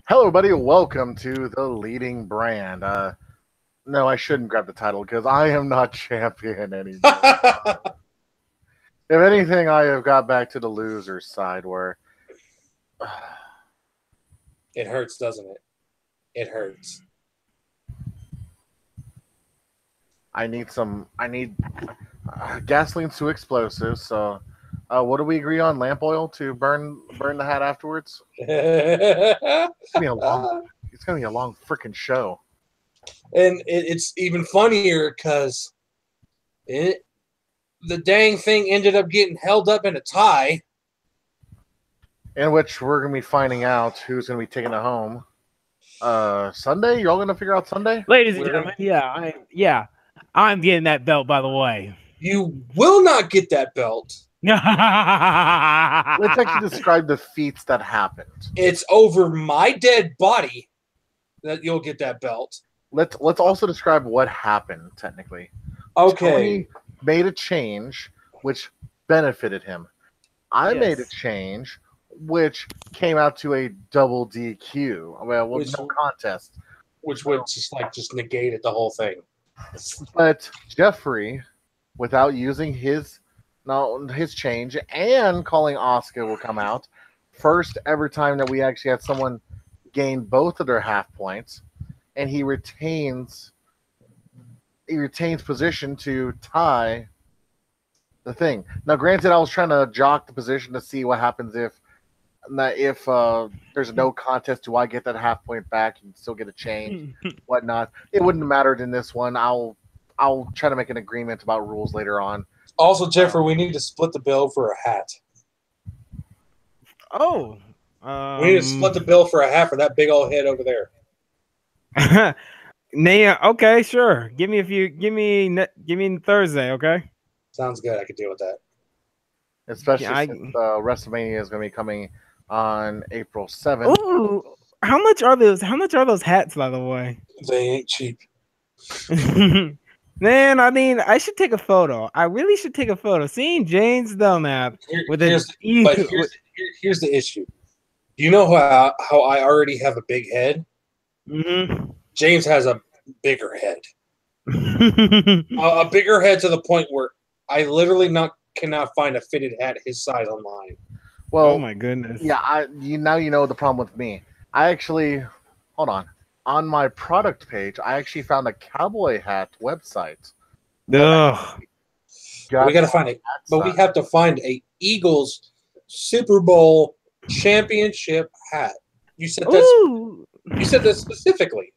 Hello, everybody. Welcome to the leading brand. No, I shouldn't grab the title because I am not champion anymore. If anything, I have got back to the loser side where It hurts, doesn't it? It hurts. I need gasoline's too explosive. So, what do we agree on? Lamp oil to burn the hat afterwards. It's gonna be a long. It's gonna be a long freaking show. And it's even funnier because the dang thing ended up getting held up in a tie. In which we're gonna be finding out who's gonna be taking it home. Sunday. You're all gonna figure out Sunday. Ladies and gentlemen, I'm getting that belt, by the way. You will not get that belt. Let's actually describe the feats that happened. It's over my dead body that you'll get that belt. Let's also describe what happened technically. Okay. Tony made a change which benefited him. I made a change which came out to a double DQ. Well, no contest. Which would just negated the whole thing. But Jeffrey, without using his change and calling Oscar will come out. First ever time that we actually had someone gain both of their half points, and he retains position to tie the thing. Now, granted, I was trying to jock the position to see what happens if there's no contest. Do I get that half point back and still get a change, whatnot? It wouldn't have mattered in this one. I'll try to make an agreement about rules later on. Also, Jeffrey, we need to split the bill for a hat. Oh, we need to split the bill for a hat for that big old head over there. Okay, sure. Give me Thursday, okay? Sounds good. I could deal with that. Especially since WrestleMania is going to be coming on April 7th. Ooh, how much are those? How much are those hats, by the way? They ain't cheap. Man, I mean, I should take a photo. I really should take a photo. Seeing James Dunlap here's the issue. You know how I already have a big head? Mm-hmm. James has a bigger head. A bigger head to the point where I literally cannot find a fitted hat his size online. Well, oh my goodness. Yeah, now you know the problem with me. I actually on my product page, I actually found a cowboy hat website. Ugh. We gotta find it, but we have to find a Eagles Super Bowl championship hat. You said that specifically.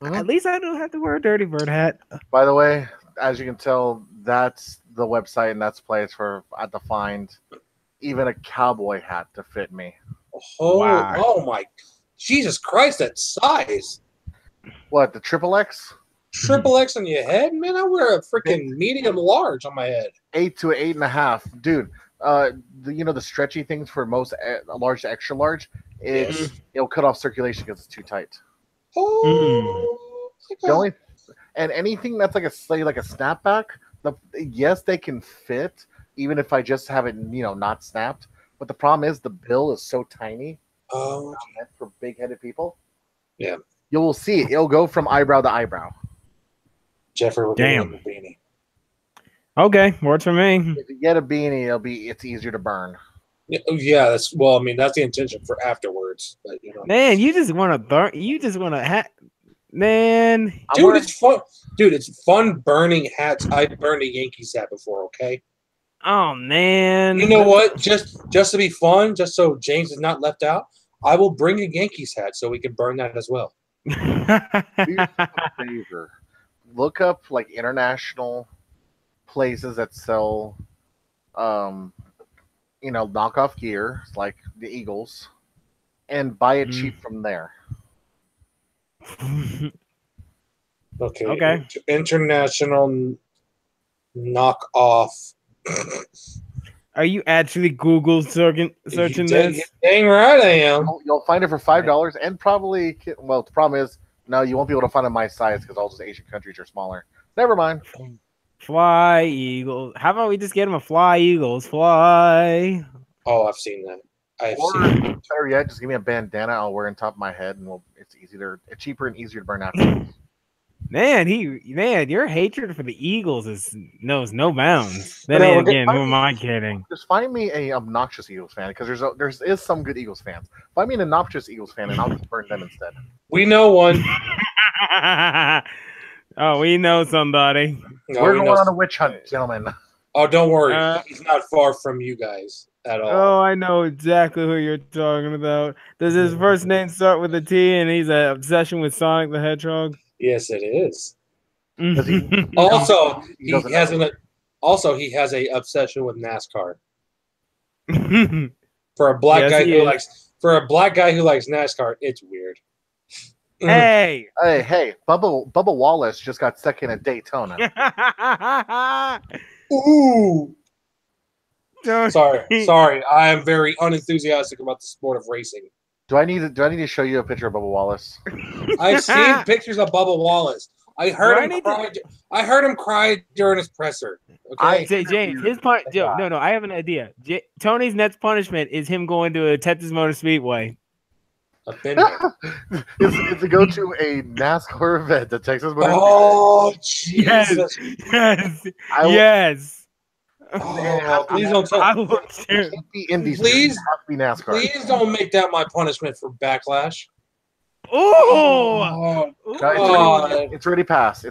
Mm-hmm. At least I don't have to wear a Dirty Bird hat. By the way, as you can tell, that's the website and that's the place where I had to find even a cowboy hat to fit me. Oh, wow. Oh my Jesus Christ, that size. What, the triple X? Triple X on your head? Man, I wear a freaking medium large on my head. 8 to 8.5. Dude, the stretchy things for most large to extra large, it'll cut off circulation because it's too tight. Oh, and anything that's like a snapback, yes, they can fit, even if I just have it, not snapped. But the problem is the bill is so tiny. Oh, meant for big-headed people. Yeah, you will see it. It'll go from eyebrow to eyebrow. Jeffrey will get a beanie. Okay, works for me. If you get a beanie, it's easier to burn. Yeah, that's the intention for afterwards. But, man, you just want to burn. You just want to hat. Man, dude, it's fun. Dude, it's fun burning hats. I'd burned a Yankees hat before. Okay. Oh man. You know what? Just to be fun, just so James is not left out, I will bring a Yankees hat so we can burn that as well. Do yourself a favor. Look up like international places that sell, knockoff gear like the Eagles, and buy it cheap from there. Okay. International knockoff. Are you actually Google searching this? Dang right I am. You'll find it for $5 and probably, well, the problem is, no, you won't be able to find it my size because all those Asian countries are smaller. Never mind. Fly Eagles. How about we just get them a Fly Eagles? Fly. Oh, I've seen that. Better yet, just give me a bandana. I'll wear on top of my head, and it's cheaper and easier to burn after. Man, your hatred for the Eagles knows no bounds. Then again, who am I kidding? Just find me a obnoxious Eagles fan, because there is some good Eagles fans. Find me an obnoxious Eagles fan, and I'll just burn them instead. We know one. Oh, we know somebody. No, we're going on a witch hunt, gentlemen. Oh, don't worry. He's not far from you guys at all. Oh, I know exactly who you're talking about. Does his first name start with a T, and he's an obsession with Sonic the Hedgehog? Yes, it is. Also, he has a obsession with NASCAR. For a black guy who likes NASCAR, it's weird. Hey, Bubba Wallace just got second at Daytona. Ooh. Sorry. I am very unenthusiastic about the sport of racing. Do I need to show you a picture of Bubba Wallace? I've seen pictures of Bubba Wallace. I heard him cry during his presser. Okay, James, his no, I have an idea. Tony's next punishment is him going to a Texas Motor Speedway. Is to go to a NASCAR event, the Texas Motor Speedway. Oh, Jesus. Yes. Oh, please don't tell me. Please don't make that my punishment for Backlash. Oh, it's already passed.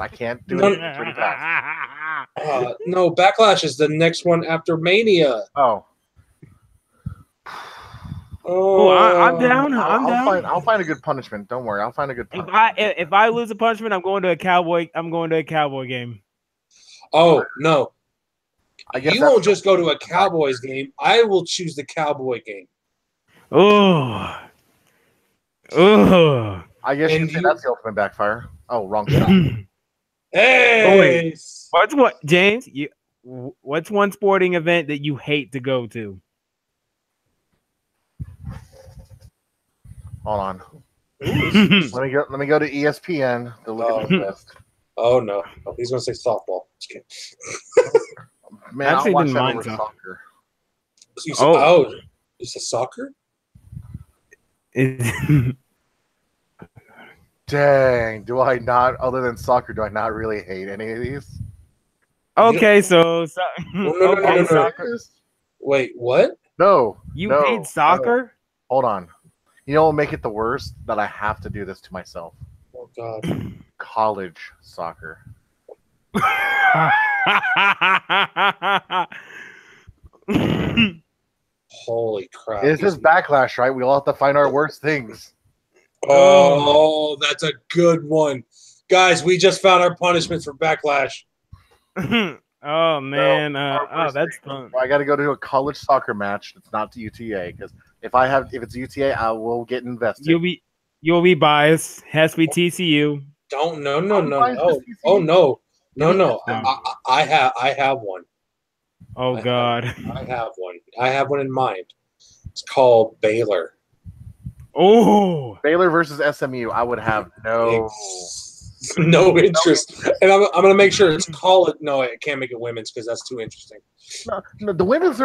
I can't do it. It's already passed. No, Backlash is the next one after Mania. Oh, I'm down. I'll find a good punishment. Don't worry, I'll find a good punishment. If I lose a punishment, I'm going to a Cowboy game. Oh no. I guess you won't just go to a Cowboys game. I will choose the Cowboy game. Oh. I guess you can say that's the ultimate backfire. Oh, wrong shot. Hey. James? What's one sporting event that you hate to go to? Hold on. Let me go to ESPN to look at the list. Oh no. Oh, he's gonna say softball. Just kidding. Man, I didn't mind soccer. You said soccer? Dang, do I not, other than soccer, do I not really hate any of these? Okay, so no. soccer. Wait, what? No. You hate soccer? No. Hold on. You know what will make it the worst? That I have to do this to myself. Oh, God. College soccer. Holy crap. This is Backlash, right? We all have to find our worst things. Oh, that's a good one. Guys, we just found our punishment for Backlash. Oh, man. That's fun. I got to go to a college soccer match. It's not the UTA, because if it's UTA, I will get invested. You'll be biased. Has to be TCU. No. I have one. Oh, God. I have one. I have one in mind. It's called Baylor. Oh, Baylor versus SMU. I would have no interest, and I'm going to make sure it's called. No, I can't make it women's because that's too interesting. No, the women's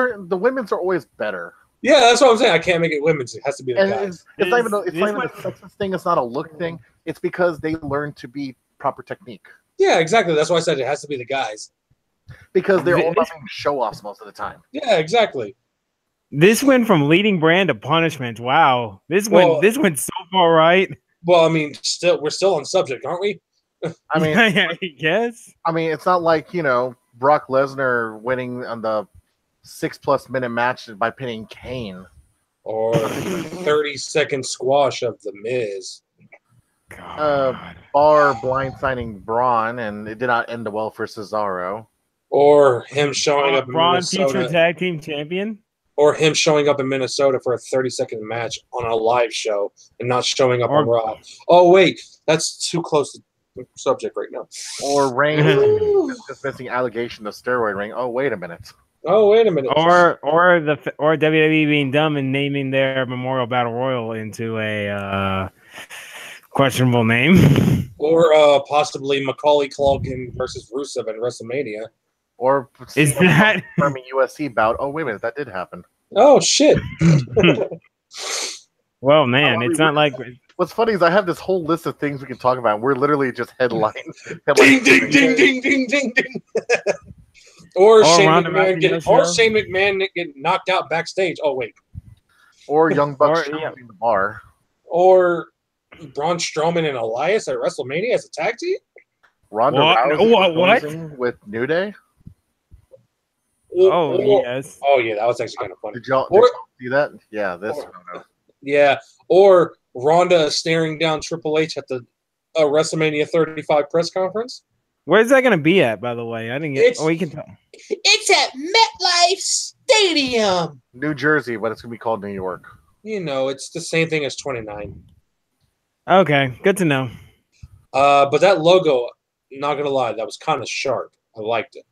are always better. Yeah, that's what I'm saying. I can't make it women's. It has to be the guys. It's not even a sexist thing. It's not a look thing. It's because they learn to be proper technique. Yeah, exactly. That's why I said it has to be the guys. Because they're all about show-offs most of the time. Yeah, exactly. This went from leading brand to punishment. Wow, this went so far right. Well, I mean, we're still on subject, aren't we? I mean, yes. I mean, it's not like Brock Lesnar winning on the 6+ minute match by pinning Kane, or 30-second squash of the Miz. Barr blindsiding Braun, and it did not end well for Cesaro. Or him showing up in Braun, Minnesota. future tag team champion. Or him showing up in Minnesota for a 30-second match on a live show and not showing up on Raw. Oh, wait. That's too close to the subject right now. Or Reigns dismissing allegation of steroid ring. Oh, wait a minute. Or WWE being dumb and naming their Memorial Battle Royal into a questionable name. Or possibly Macaulay Culkin versus Rusev at WrestleMania. Or is that confirming USC bout? Oh, wait a minute, that did happen. Oh shit! Well, man, it's not like What's funny is I have this whole list of things we can talk about. We're literally just headlines. Ding ding ding ding ding ding ding. Or Shane McMahon getting knocked out backstage. Oh wait. Or Young Bucks in the bar. Or Braun Strowman and Elias at WrestleMania as a tag team. Ronda Rousey with New Day. Yes. Oh yeah, that was actually kind of funny. Did y'all see that? Yeah, this photo. Yeah, or Ronda staring down Triple H at the WrestleMania 35 press conference. Where's that going to be at, by the way? I didn't get. We can tell. It's at MetLife Stadium, New Jersey, but it's going to be called New York. You know, it's the same thing as 29. Okay, good to know. But that logo, not gonna lie, that was kind of sharp. I liked it.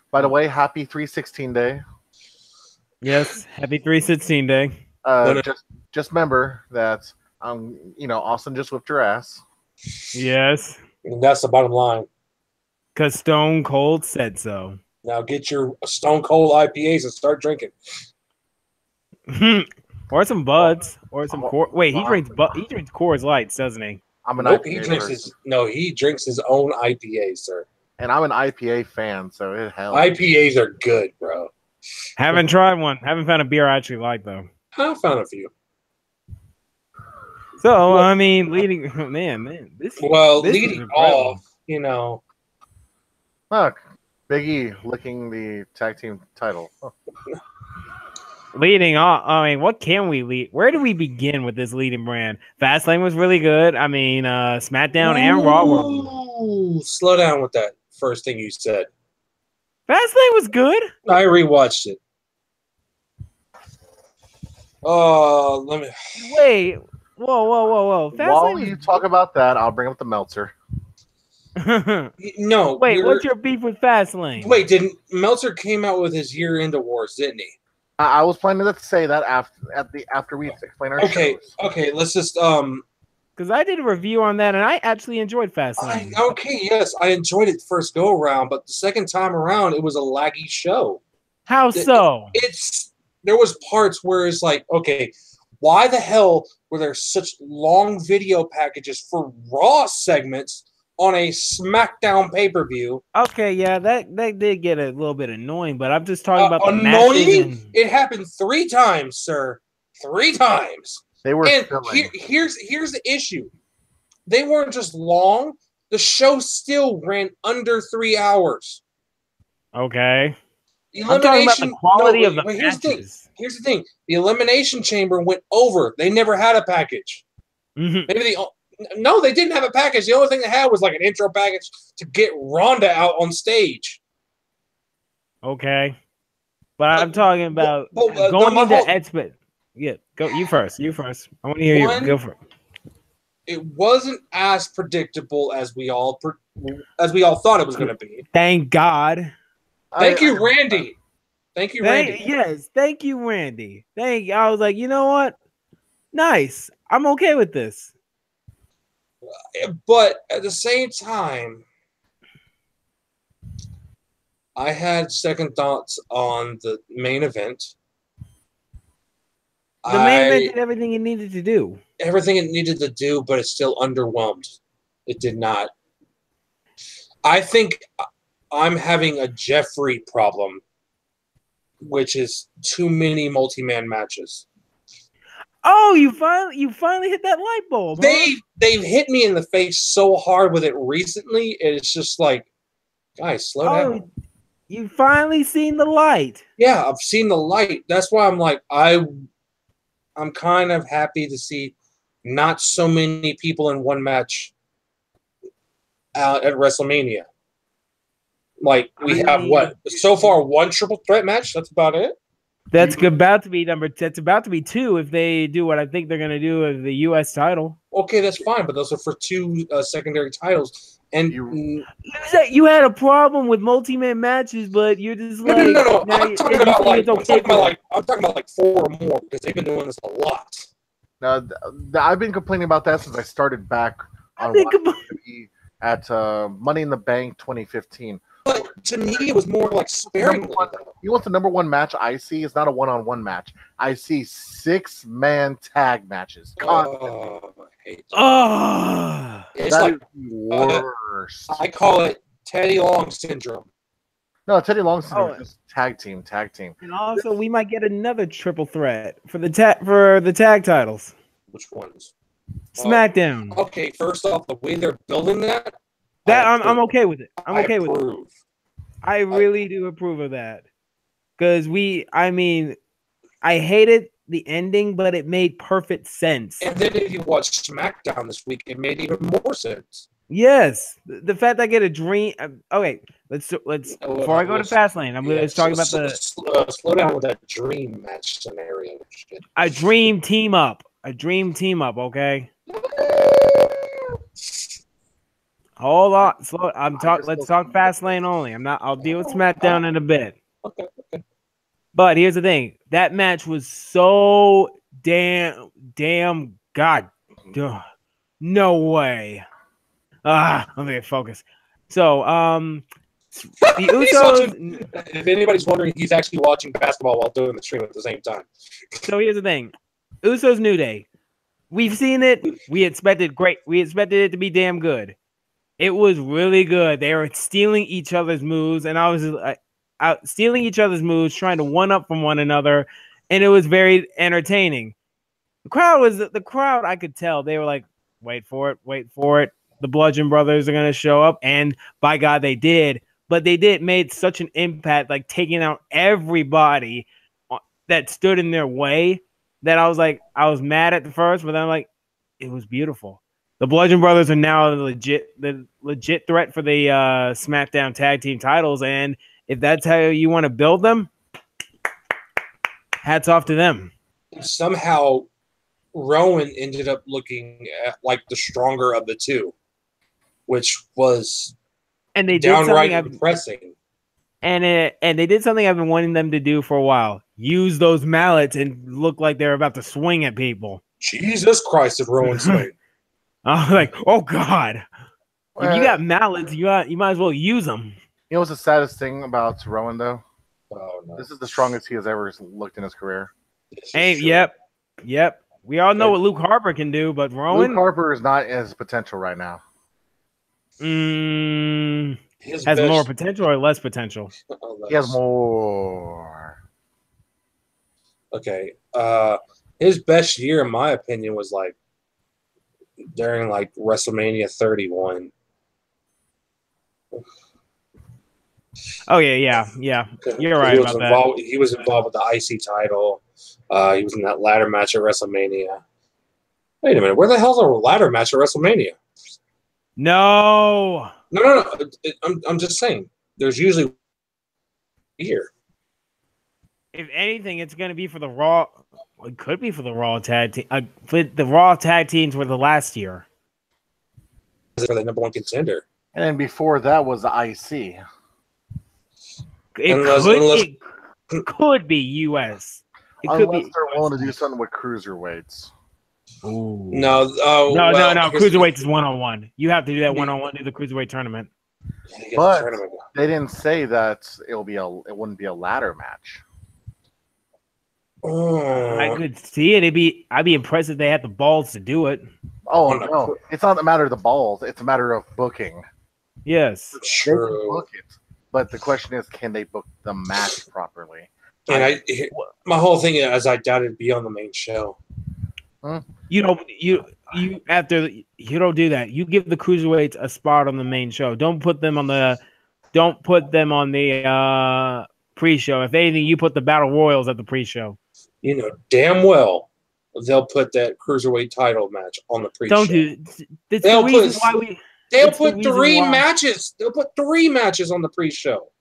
By the way, happy 316 day. Yes, happy 316 day. Just remember that Austin just whipped your ass. Yes. And that's the bottom line. Because Stone Cold said so. Now get your Stone Cold IPAs and start drinking. Or some Buds. Or some Wait, he drinks Coors Lights, doesn't he? I'm an IPA he drinks his own IPA, sir. And I'm an IPA fan, so it helps. IPAs are good, bro. Haven't tried one. Haven't found a beer I actually like, though. I found a few. So, I mean, leading off, you know. Look, Big E licking the tag team title. Oh. Leading off, I mean, what can we lead? Where do we begin with this leading brand? Fastlane was really good. I mean, Smackdown and Raw were. Slow down with that first thing you said. Fastlane was good. I rewatched it. Oh, let me. Wait. Whoa. While you talk about that, I'll bring up the Meltzer. No. Wait, what's your beef with Fastlane? Wait, didn't Meltzer came out with his year-end awards, didn't he? I was planning to say that after we explain our shows. Okay, let's just because I did a review on that and I actually enjoyed Fastlane. Yes, I enjoyed it first go around, but the second time around it was a laggy show. How so? There was parts where it's like, okay, why the hell were there such long video packages for Raw segments on a Smackdown pay-per-view? Okay, yeah, that did get a little bit annoying, but I'm just talking about the annoying. matches. It happened 3 times, sir. 3 times. They were. And here's the issue. They weren't just long. The show still ran under 3 hours. Okay. I'm talking about the quality of the matches. Here's the thing. The Elimination Chamber went over. They never had a package. Mm-hmm. No, they didn't have a package. The only thing they had was like an intro package to get Ronda out on stage. Okay. But I'm talking about going into expert. Yeah, go you first. I want to hear you. Go for it. It wasn't as predictable as we all thought it was going to be. Thank God. Thank you, Randy. Thank you, Randy. Yes, thank you, Randy. I was like, you know what? Nice. I'm okay with this. But at the same time, I had second thoughts on the main event. The main event did everything it needed to do. Everything it needed to do, but it still underwhelmed. It did not. I think I'm having a Jeffrey problem, which is too many multi-man matches. Oh, you finally hit that light bulb. They've hit me in the face so hard with it recently. It's just like, guys, slow down. You finally seen the light. Yeah, I've seen the light. That's why I'm like, I'm kind of happy to see not so many people in one match at WrestleMania. Like we have so far 1 triple threat match. That's about it. That's about to be That's about to be 2 if they do what I think they're going to do with the U.S. title. Okay, that's fine, but those are for 2 secondary titles. And you had a problem with multi-man matches, but you're just like no. I'm talking about like 4 or more because they've been doing this a lot. Now, I've been complaining about that since I started back on at Money in the Bank 2015. to me, it was more like sparingly. You want the number one match I see? It's not a one-on-one match. I see 6-man tag matches. Oh, I hate that. Oh, It's That like is the worst. I call it Teddy Long syndrome. No, Teddy Long syndrome Oh. is just tag team. and also we might get another triple threat for the tag titles. Which ones? SmackDown. Okay, first off, the way they're building that, I'm okay with it. I'm okay with it. approve. I really do approve of that. Because I hated the ending, but it made perfect sense. And then if you watch SmackDown this week, it made even more sense. Yes, the fact that I get a dream. Okay, let's before I go to Fastlane, let's talk about slow down with that dream match scenario. Shit. a dream team up. Okay, hold on. Slow. Let's talk Fastlane only. I'll deal with SmackDown in a bit. Okay. But here's the thing: that match was so damn. God, no way. Let me get focused. So, the Usos. If anybody's wondering, he's actually watching basketball while doing the stream at the same time. So here's the thing: Usos New Day. We've seen it. We expected it to be damn good. It was really good. They were stealing each other's moves, and I was stealing each other's moves, trying to one up from one another, and it was very entertaining. The crowd. I could tell they were like, "Wait for it." The Bludgeon Brothers are going to show up. And by God, they did. But they made such an impact, like taking out everybody that stood in their way, that I was mad at the first, but then I'm like, it was beautiful. The Bludgeon Brothers are now the legit threat for the SmackDown tag team titles. And if that's how you want to build them, hats off to them. Somehow, Rowan ended up looking like the stronger of the two, which was downright impressing. And they did something I've been wanting them to do for a while. Use those mallets and look like they're about to swing at people. Jesus Christ, did Rowan swing. I was like, oh God. If you got mallets, you might as well use them. You know what's the saddest thing about Rowan, though? Oh, no. This is the strongest he has ever looked in his career. Yep. We all know what Luke Harper can do, but Rowan... Luke Harper is not his potential right now. Has more potential or less potential? He has more. Okay. His best year, in my opinion, was like during like WrestleMania 31. Oh yeah. You're right about that. He was involved with the IC title. He was in that ladder match at WrestleMania. Wait a minute, where the hell's a ladder match at WrestleMania? No. I'm just saying. There's usually here. If anything, it's going to be for the Raw. It could be for the Raw tag team. The Raw tag teams were the last year. For the number one contender. And then before that was the IC. It could be US. Unless they're willing to do something with cruiserweights. Ooh. No. No. Cruiserweights is 1-on-1. You have to do that 1-on-1 to the cruiserweight tournament. But they didn't say that it wouldn't be a ladder match. I could see it. I'd be impressed if they had the balls to do it. Oh no, it's not a matter of the balls. It's a matter of booking. Yes, they can book it, but the question is, can they book the match properly? And my whole thing is, I doubt it'd be on the main show. You don't do that. You give the cruiserweights a spot on the main show. Don't put them on the pre-show. If anything, you put the Battle Royals at the pre-show. You know damn well they'll put that cruiserweight title match on the pre-show. Don't do. That's the reason why we. They'll put three matches. They'll put 3 matches on the pre-show.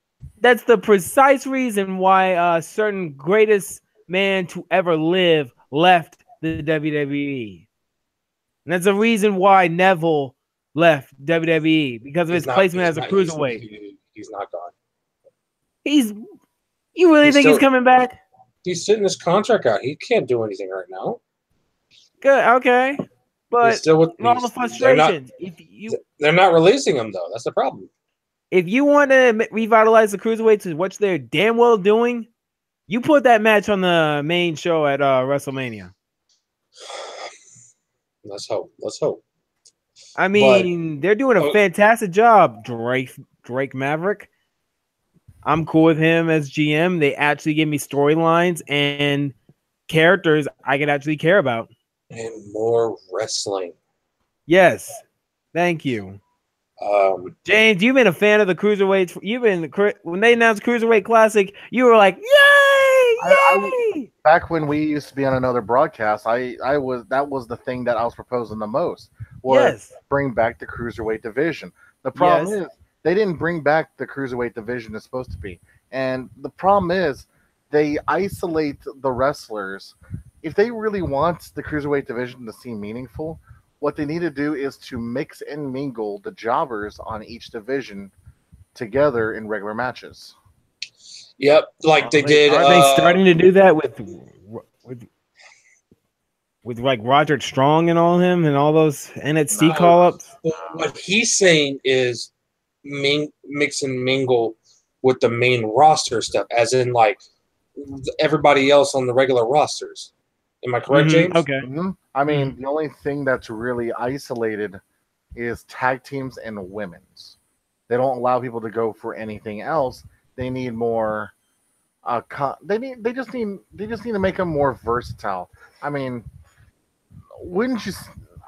That's the precise reason why certain greatest man to ever live left the WWE. And that's the reason why Neville left WWE, because of his placement as a cruiserweight. He's not gone. You really think he's coming back? He's sitting his contract out. He can't do anything right now. Good, okay. But all the frustrations. They're not releasing him, though. That's the problem. if you want to revitalize the cruiserweights, which they're damn well doing, you put that match on the main show at WrestleMania. Let's hope. Let's hope. I mean, they're doing a fantastic job. Drake Maverick. I'm cool with him as GM. They actually give me storylines and characters I can actually care about. And more wrestling. Yes. Thank you. James, you've been a fan of the cruiserweights. When they announced Cruiserweight Classic, you were like, "Yay! Back when we used to be on another broadcast, that was the thing that I was proposing the most. Was bring back the cruiserweight division. The problem is they didn't bring back the cruiserweight division it's supposed to be, and the problem is they isolate the wrestlers. If they really want the cruiserweight division to seem meaningful, what they need to do is to mix and mingle the jobbers on each division together in regular matches. Yep, like they did. Are they starting to do that with like Roderick Strong and all him and all those NXT call-ups? What he's saying is mix and mingle with the main roster stuff, as in like everybody else on the regular rosters. Am I correct, James? Okay. Mm-hmm. I mean, the only thing that's really isolated is tag teams and women's. They don't allow people to go for anything else. They need more. They just need to make them more versatile. I mean, wouldn't you?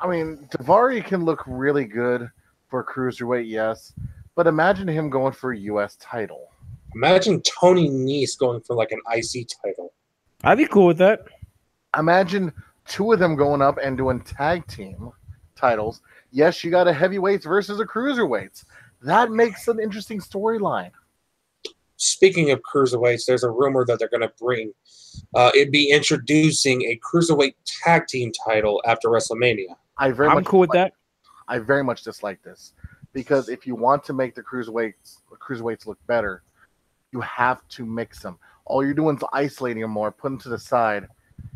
I mean, Daivari can look really good for cruiserweight, yes, but imagine him going for a U.S. title. Imagine Tony Nese going for like an IC title. I'd be cool with that. Imagine two of them going up and doing tag team titles. Yes, you got a heavyweights versus a cruiserweights. That makes an interesting storyline. Speaking of cruiserweights, there's a rumor that they're going to bring. It'd be introducing a cruiserweight tag team title after WrestleMania. I'm cool with that. I very much dislike this because if you want to make the cruiserweights look better, you have to mix them. All you're doing is isolating them more, put them to the side,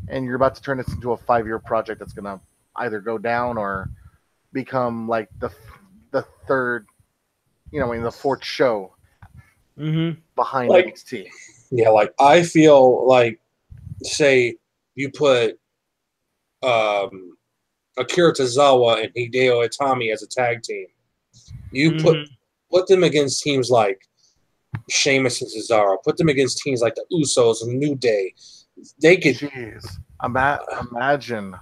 and you're about to turn this into a 5-year project that's going to either go down or become like the third, the fourth show behind NXT. Yeah, like I feel like, say you put Akira Tozawa and Hideo Itami as a tag team. You put them against teams like Sheamus and Cesaro. Put them against teams like the Usos and New Day. They could. Jeez. Imagine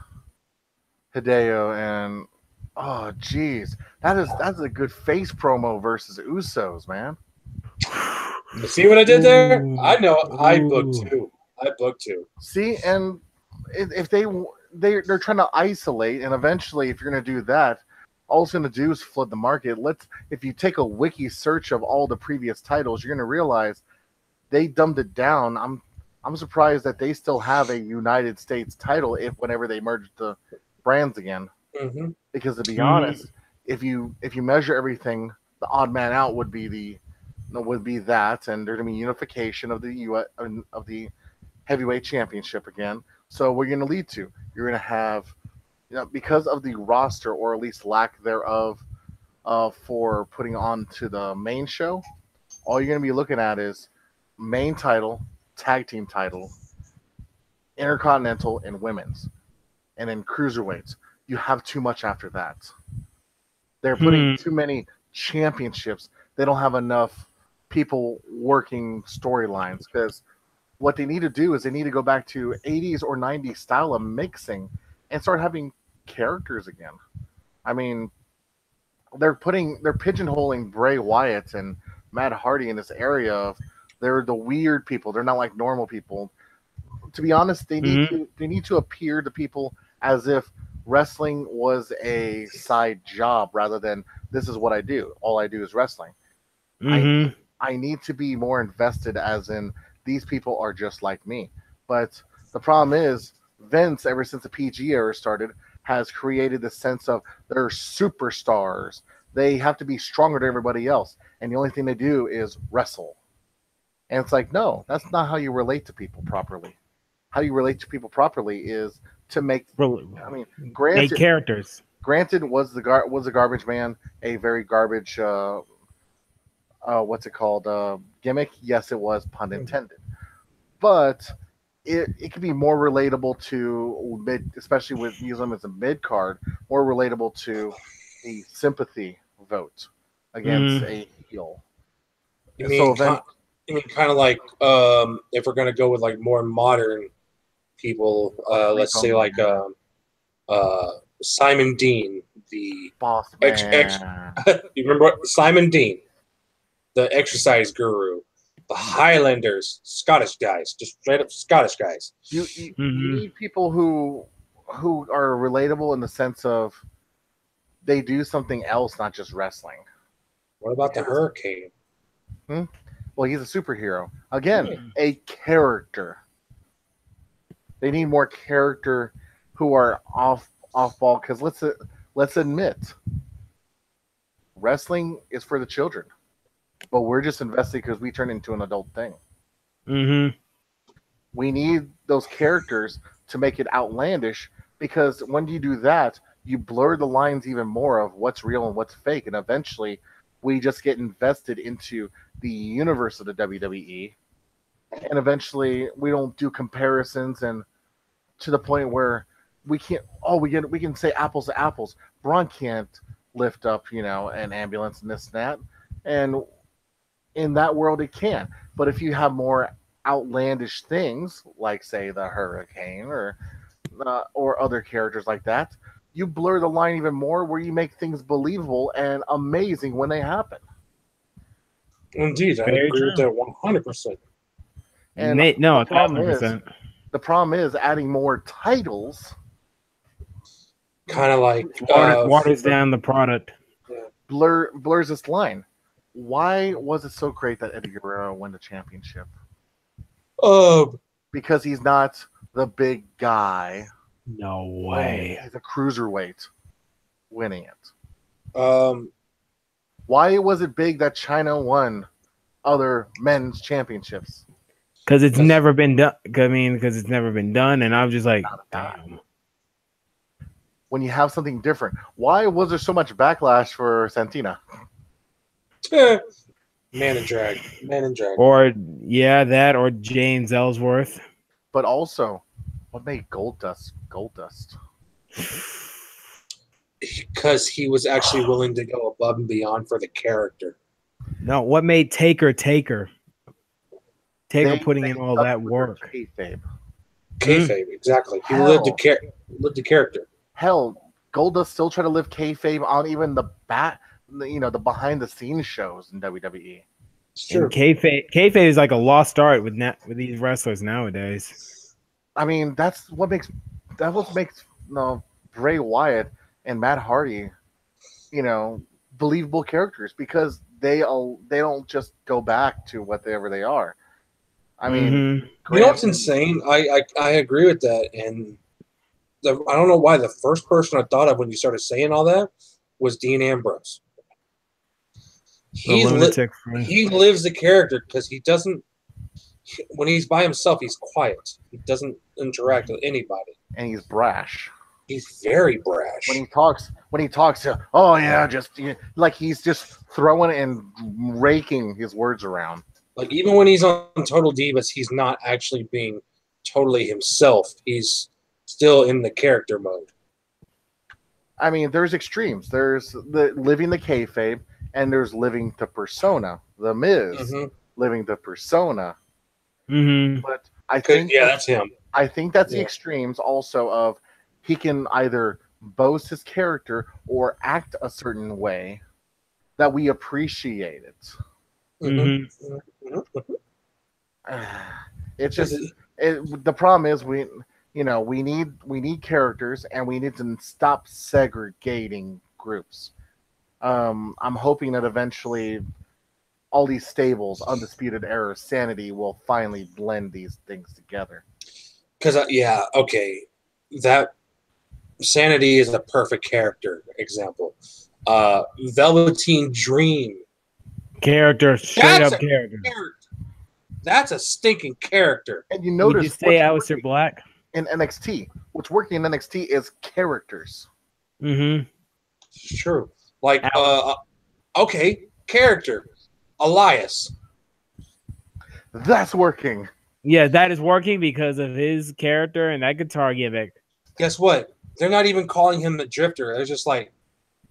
Hideo and that's a good face promo versus Usos, man. You see what I did there? I know. I booked two. See, and if they're trying to isolate, and eventually, if you're going to do that, all it's going to do is flood the market. If you take a wiki search of all the previous titles, you're going to realize they dumbed it down. I'm surprised that they still have a United States title whenever they merge the brands again. Mm-hmm. Because to be honest, if you measure everything, the odd man out would be that, and there's going to be unification of the heavyweight championship again. So what you're going to lead to, you're going to have, because of the roster or at least lack thereof, for putting on to the main show, all you're going to be looking at is main title, tag team title, intercontinental, and women's, and then cruiserweights. You have too much after that. They're putting too many championships. They don't have enough people working storylines, because what they need to do is they need to go back to 80s or 90s style of mixing and start having characters again. I mean, they're pigeonholing Bray Wyatt and Matt Hardy in this area of they're the weird people. They're not like normal people. To be honest, they need to appear to people as if wrestling was a side job rather than this is what I do. All I do is wrestling. I need to be more invested, as in these people are just like me. But the problem is Vince, ever since the PG era started, has created this sense of they're superstars. They have to be stronger than everybody else. And the only thing they do is wrestle. And it's like, no, that's not how you relate to people properly. How you relate to people properly is to make, make characters. Granted, was the garbage man a very garbage what's it called? Gimmick. Yes, it was, pun intended. But it could be more relatable to mid, especially with using them as a mid card, more relatable to a sympathy vote against a heel. You So mean, then, kind of like if we're gonna go with like more modern people, let's say like Simon Dean, the boss ex, man. you remember what? Simon Dean, the exercise guru, the Highlanders, Scottish guys, just straight up Scottish guys. You need people who are relatable in the sense of they do something else, not just wrestling. What about the Hurricane? Well, he's a superhero. Again, a character. They need more character who are off ball, because let's admit, wrestling is for the children, but we're just invested because we turn into an adult thing. We need those characters to make it outlandish, because when you do that, you blur the lines even more of what's real and what's fake, and eventually we just get invested into the universe of the WWE, and eventually we don't do comparisons, and to the point where we can't. We can say apples to apples. Braun can't lift up, an ambulance and this and that, and in that world it can. But if you have more outlandish things, like say the Hurricane or other characters like that, you blur the line even more, where you make things believable and amazing when they happen. Indeed, I agree with that 100%. And no, 1,000%. The problem is adding more titles. Kind of like waters down the product. Blurs this line. Why was it so great that Eddie Guerrero won the championship? Because he's not the big guy. No way. He's a cruiserweight winning it. Why was it big that China won other men's championships? Because it's never been done. Because it's never been done, and I'm just like, damn. When you have something different, why was there so much backlash for Santina? Man and drag. Or that, or James Ellsworth. But also, what made Goldust Goldust? Because he was actually willing to go above and beyond for the character. No, what made Taker? Taker putting in all that work. Kayfabe, exactly. He lived the character. Hell, Goldust still try to live kayfabe on even the the behind the scenes shows in WWE. Sure. Kayfabe is like a lost art with these wrestlers nowadays. I mean, that's what makes Bray Wyatt and Matt Hardy, believable characters, because they don't just go back to whatever they are. I mean, what's insane? I agree with that, and I don't know why the first person I thought of when you started saying all that was Dean Ambrose. He lives the character, because he doesn't. When he's by himself, he's quiet. He doesn't interact with anybody, and he's brash. He's very brash. When he talks, oh yeah, like he's just throwing and raking his words around. Like, even when he's on Total Divas, he's not actually being totally himself. He's still in the character mode. I mean, there's extremes. There's the living the kayfabe, and there's living the persona. The Miz living the persona. But I think that's him. I think that's the extremes also of he can either boast his character or act a certain way that we appreciate it. It's just the problem is we need characters, and we need to stop segregating groups. I'm hoping that eventually all these stables, Undisputed Era, Sanity, will finally blend these things together. Because that Sanity is a perfect character example. Velveteen Dream, straight up character. That's a stinking character. And you notice, you say Aleister Black in NXT. What's working in NXT is characters. It's true. Like, character. Elias. That's working. Yeah, that is working because of his character and that guitar gimmick. Guess what? They're not even calling him the Drifter. They're just like,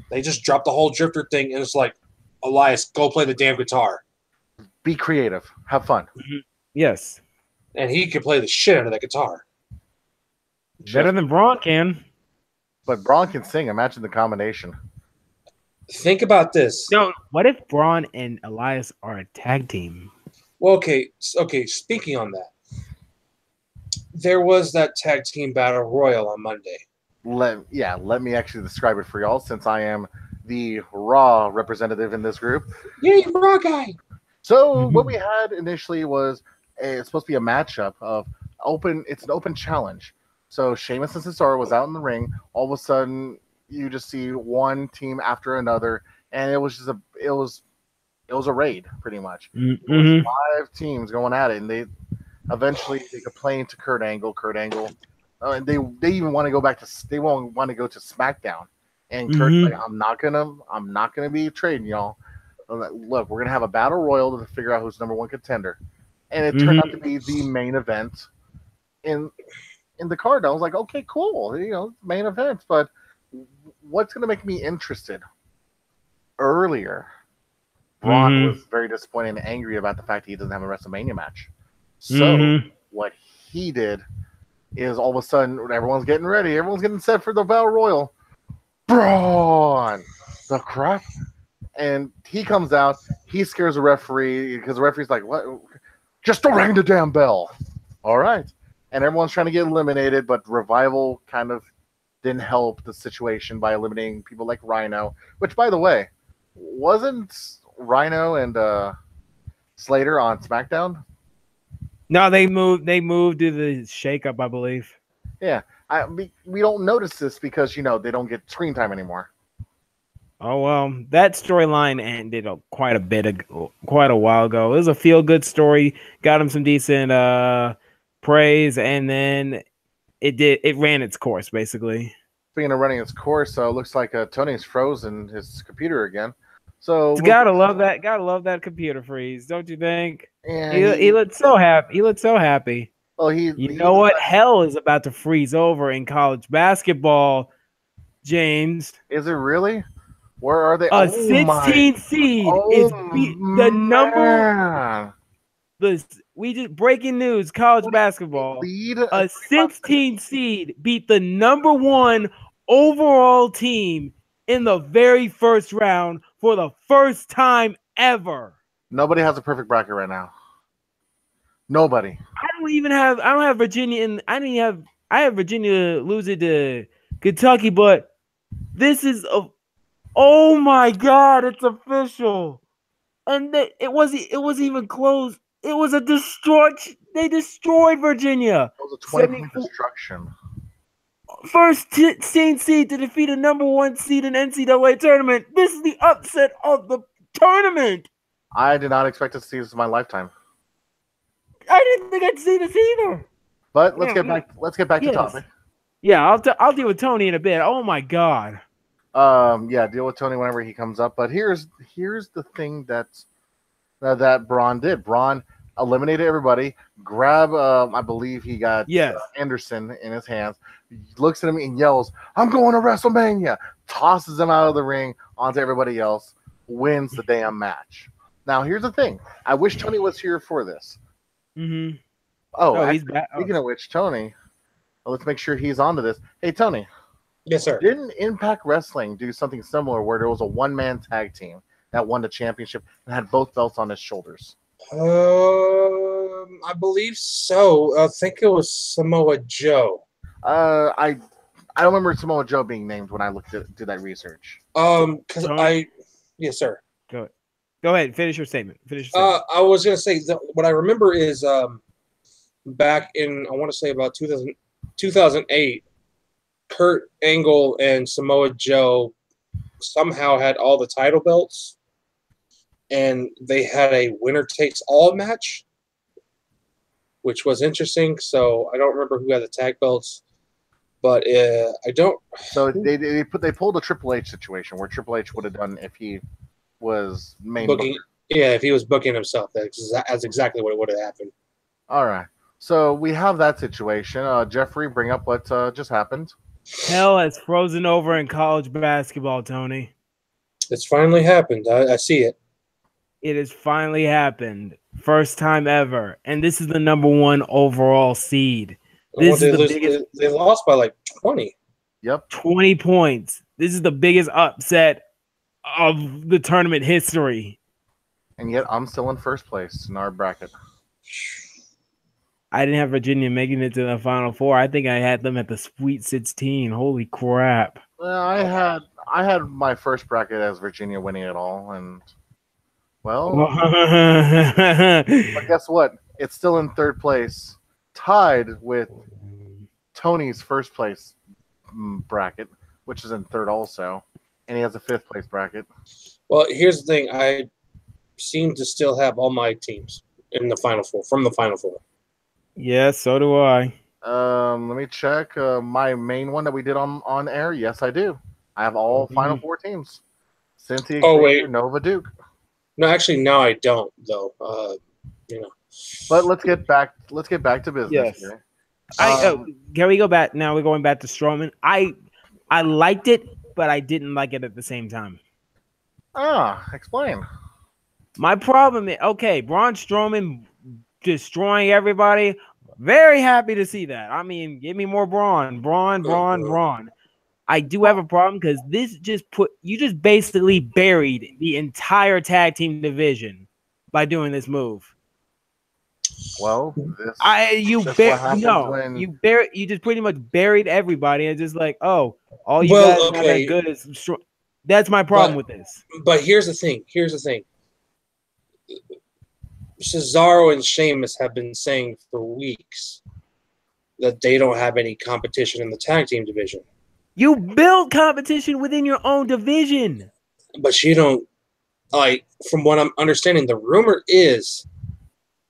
they just dropped the whole Drifter thing, and it's like, Elias, go play the damn guitar. Be creative. Have fun. Yes. And he can play the shit out of that guitar. Better than Braun can. But Braun can sing. Imagine the combination. Think about this. No, what if Braun and Elias are a tag team? Well, okay. Speaking on that, there was that tag team battle royal on Monday. Let me actually describe it for y'all, since I am the Raw representative in this group. Yay, Raw guy! So what we had initially was it's supposed to be a matchup of open. It's an open challenge. So Sheamus and Cesaro was out in the ring. All of a sudden, you just see one team after another, and it was just it was a raid, pretty much. It was 5 teams going at it, and they eventually complained to Kurt Angle. And they even want to go back to they won't want to go to SmackDown. And Kurt's like, I'm not gonna be trading y'all. Look, we're gonna have a battle royal to figure out who's number 1 contender, and it turned out to be the main event in the card. I was like, okay, cool, main event. But what's gonna make me interested? Earlier, Braun was very disappointed and angry about the fact he doesn't have a WrestleMania match. So what he did is all of a sudden everyone's getting ready, everyone's getting set for the battle royal. Braun, the crap. And he comes out, he scares the referee because the referee's like, what? Just to ring the damn bell. All right. And everyone's trying to get eliminated, but Revival kind of didn't help the situation by eliminating people like Rhino, which, by the way, wasn't Rhino and Slater on SmackDown? No, they moved to the shakeup, I believe. Yeah. We don't notice this because, they don't get screen time anymore. Oh, well, that storyline ended quite a while ago. It was a feel-good story, got him some decent praise, and then it ran its course, basically. Speaking of running its course, it looks like Tony's frozen his computer again. So gotta love that computer freeze, don't you think? Yeah, he looked so happy. He looked so happy. Well, you know what? Hell is about to freeze over in college basketball, James. Is it really? Where are they? A 16 seed is the number. We just breaking news. College basketball. A 16 seed beat the number 1 overall team in the very first round for the first time ever. Nobody has a perfect bracket right now. Nobody. I don't have Virginia I have Virginia losing to Kentucky, but this is oh my God, it's official. And it wasn't even close. It was a destruction. They destroyed Virginia. It was a 20-point destruction. First 16 seed to defeat a number 1 seed in NCAA tournament. This is the upset of the tournament. I did not expect to see this in my lifetime. I didn't think I'd see this either. But let's get back to topic. Yeah, I'll deal with Tony in a bit. Oh my God. Deal with Tony whenever he comes up. But here's the thing that Braun did. Braun eliminated everybody. I believe he got Anderson in his hands. He looks at him and yells, "I'm going to WrestleMania!" Tosses him out of the ring onto everybody else. Wins the damn match. Now here's the thing. I wish Tony was here for this. Mm-hmm. He's back. Speaking of which, Tony, let's make sure he's onto this. Hey, Tony. Yes, sir. Didn't Impact Wrestling do something similar where there was a one-man tag team that won the championship and had both belts on his shoulders? I believe so. I think it was Samoa Joe. I don't remember Samoa Joe being named when I did that research. Yes, sir. Go ahead. Finish your statement. I was going to say what I remember is back in, I want to say about 2008, Kurt Angle and Samoa Joe somehow had all the title belts, and they had a winner takes all match, which was interesting. So I don't remember who had the tag belts, but I don't. So they pulled a Triple H situation where Triple H would have done if he was main booking. Yeah, if he was booking himself, that's exactly what would have happened. All right. So we have that situation. Jeffrey, bring up what just happened. Hell has frozen over in college basketball, Tony. It's finally happened. I see it. It has finally happened. First time ever. And this is the number 1 overall seed. This is the biggest. They lost by like 20. Yep. 20 points. This is the biggest upset of the tournament history. And yet I'm still in first place in our bracket. I didn't have Virginia making it to the Final Four. I think I had them at the Sweet 16. Holy crap. Well, I had my first bracket as Virginia winning it all, and well, but guess what? It's still in third place, tied with Tony's first place bracket, which is in third also, and he has a 5th place bracket. Well, here's the thing. I seem to still have all my teams in the Final Four, from the Final Four. Yes, so do I. Let me check my main one that we did on air. Yes, I do. I have all Final Four teams. Cynthia, Xavier, Nova, Duke. No, actually, no, I don't though. But let's get back to business. Yes. Here. Can we go back now? We're going back to Strowman. I liked it, but I didn't like it at the same time. Explain. My problem is Braun Strowman destroying everybody. Very happy to see that. I mean, give me more Braun. I do have a problem because you just basically buried the entire tag team division by doing this move. Well, you just pretty much buried everybody and just like, all you guys are that good is that's my problem with this. But here's the thing. Cesaro and Sheamus have been saying for weeks that they don't have any competition in the tag team division. You build competition within your own division. But you don't, from what I'm understanding, the rumor is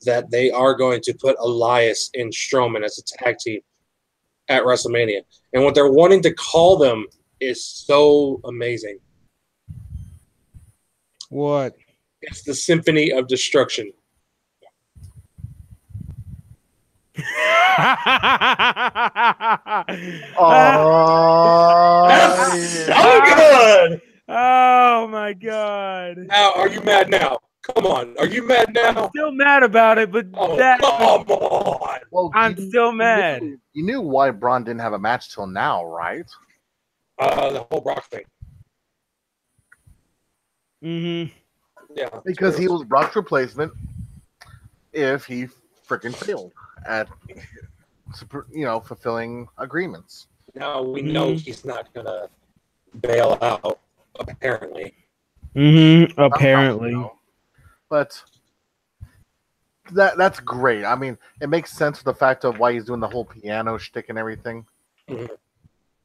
that they are going to put Elias and Strowman as a tag team at WrestleMania. And what they're wanting to call them is so amazing. What? It's the Symphony of Destruction. That's so good. Oh my god! Now, are you mad now? Come on, are you mad now? I'm still mad about it, but come on. Well, I'm still mad. You knew why Braun didn't have a match till now, right? The whole Brock thing. Mm-hmm. Yeah. Because he was Brock's replacement if he freaking failed at fulfilling agreements. Now we know he's not gonna bail out, apparently. Apparently. But that's great. I mean, it makes sense with the fact of why he's doing the whole piano shtick and everything. Mm-hmm.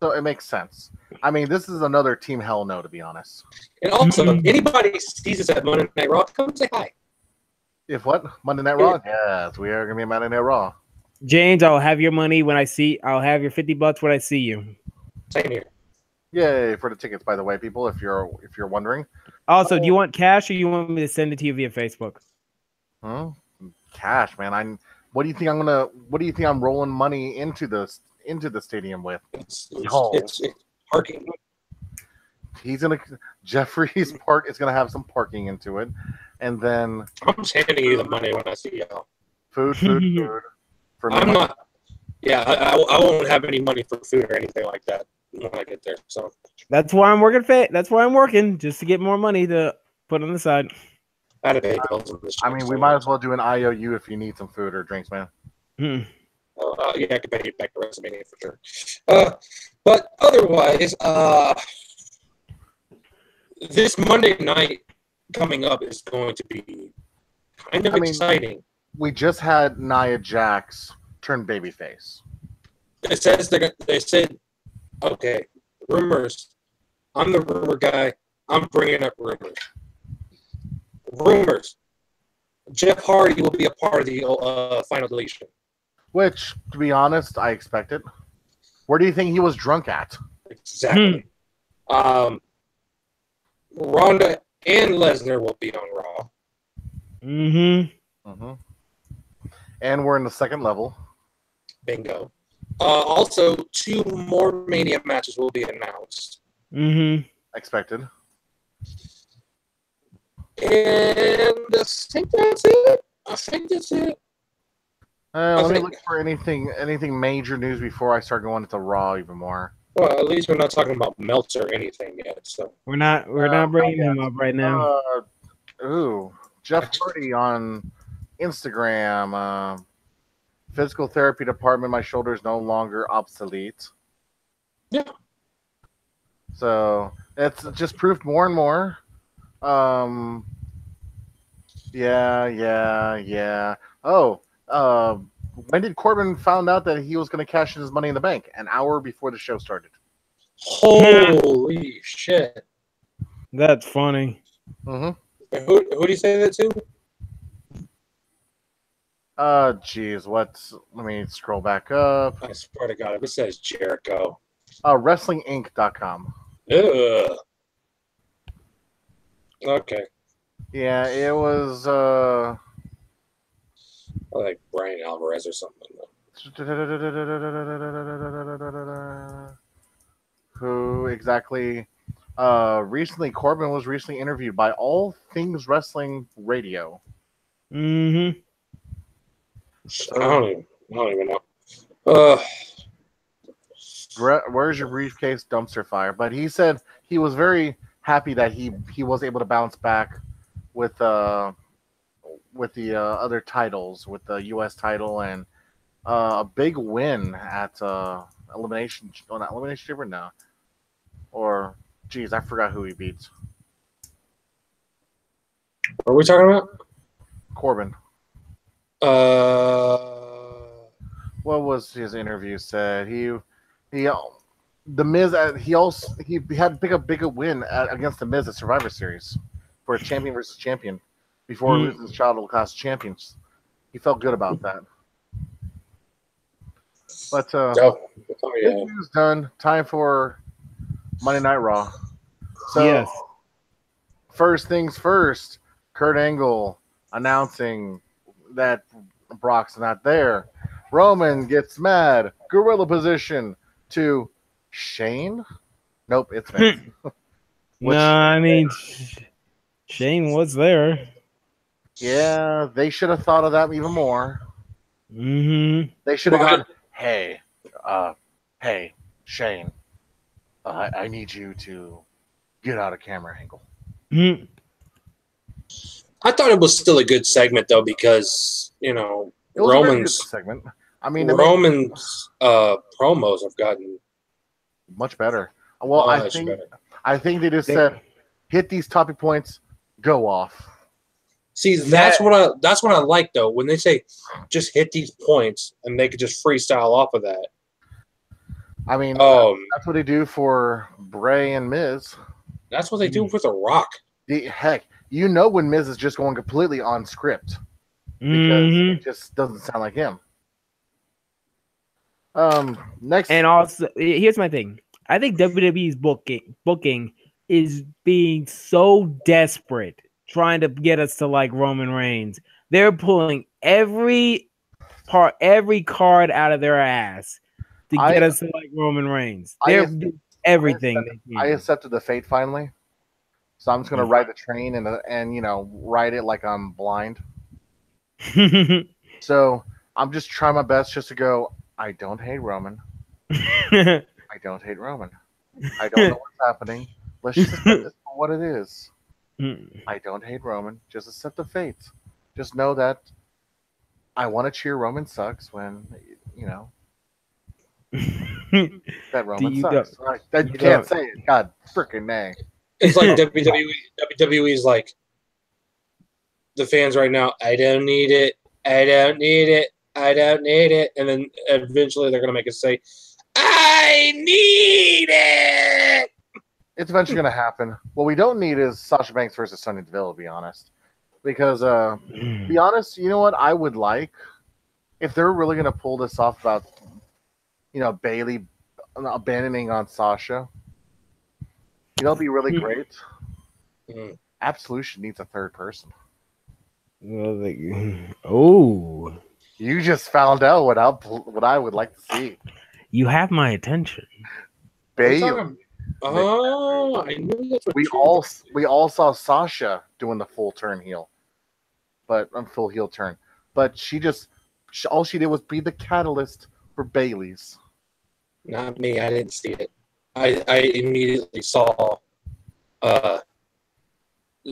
So it makes sense. I mean, this is another Team Hell No, to be honest. And also, if anybody sees us at Monday Night Raw, come say hi. If what? Monday Night Raw? Yes, we are going to be at Monday Night Raw. James, I'll have your money when I'll have your $50 when I see you. Same here. Yay for the tickets, by the way, people, if you're wondering. Also, do you want cash or you want me to send it to you via Facebook? Cash, man. What do you think I'm rolling money into the stadium with? It's parking. Jeffrey's park is gonna have some parking into it, and then I'm just handing you the money when I see y'all. Food. For me, I'm not. Yeah, I won't have any money for food or anything like that when I get there. So that's why I'm working. That's why I'm working, just to get more money to put on the side. I mean, we might as well do an IOU if you need some food or drinks, man. Yeah, I can pay you back to WrestleMania for sure. But otherwise, this Monday night coming up is going to be kind of exciting. We just had Nia Jax turn babyface. It says they said, okay, rumors. I'm the rumor guy. I'm bringing up rumors. Rumors. Jeff Hardy will be a part of the final deletion. Which, to be honest, I expected. Where do you think he was drunk at? Exactly. Ronda and Lesnar will be on Raw. Mm-hmm. Mm-hmm. And we're in the second level. Bingo. Also, 2 more Mania matches will be announced. Mm-hmm. Expected. And I think that's it. Let me look for anything major news before I start going into Raw even more. Well, at least we're not talking about Meltzer or anything yet. So We're not bringing him up right now. Jeff Hardy on Instagram. Physical therapy department. My shoulder is no longer obsolete. Yeah. So it's just proved more and more. Yeah. Oh, when did Corbin found out that he was going to cash in his Money in the Bank? An hour before the show started. Holy shit! That's funny. Mm-hmm. Who do you say that to? Geez, let me scroll back up. I swear to God, if it says Jericho. WrestlingInc.com. Ugh. Okay. Yeah, it was Like Brian Alvarez or something. who exactly recently Corbin was recently interviewed by All Things Wrestling Radio. Mm-hmm. I don't even know. Where's your briefcase? Dumpster fire. But he said he was very happy that he was able to bounce back with the other titles, with the U.S. title and a big win at Elimination. Oh, not Elimination Chamber now. Or, geez, I forgot who he beat. What are we talking about? Corbin. What was his interview said? The Miz. He had to pick a bigger win against the Miz at Survivor Series for a champion versus champion before losing his Child Class champions. He felt good about that. But big news done. Time for Monday Night Raw. So yes. First things first. Kurt Angle announcing that Brock's not there. Roman gets mad. Gorilla position to Shane. Nope, it's Vince. No, I mean Shane was there. Yeah, they should have thought of that even more. Mm-hmm. They should have gone, hey, Shane, I need you to get out of camera angle. Mm-hmm. I thought it was still a good segment though because Roman's segment. I mean, Roman's promos have gotten much better. Well, I think they just said, hit these topic points, go off. See, that's what I like though. When they say just hit these points and they could just freestyle off of that. I mean, that's what they do for Bray and Miz. That's what they do for The Rock. Heck, when Miz is just going completely on script because it just doesn't sound like him. Next, and also here's my thing. I think WWE's booking is being so desperate, trying to get us to like Roman Reigns. They're pulling every card out of their ass to get us to like Roman Reigns. They're doing everything. I accepted the fate finally, so I'm just gonna ride the train and ride it like I'm blind. So I'm just trying my best just to go. I don't hate Roman. I don't hate Roman. I don't know what's happening. Let's just accept this for what it is. I don't hate Roman. Just accept the fate. Just know that I want to cheer Roman sucks when, that Roman sucks. I can't say it. God freaking dang. It's like WWE. WWE's like, the fans right now, I don't need it. I don't need it. I don't need it. And then eventually they're going to make us say, I need it. It's eventually going to happen. What we don't need is Sasha Banks versus Sonya Deville, to be honest. Because, to be honest, you know what I would like? If they're really going to pull this off about, Bayley abandoning on Sasha, it'll be really great. Absolution needs a third person. Well, oh, You just found out what I would like to see. you have my attention. Bailey. Oh, I knew that's what We you all saw Sasha doing the full turn heel, but full heel turn. But all she did was be the catalyst for Bailey's. Not me. I didn't see it. I immediately saw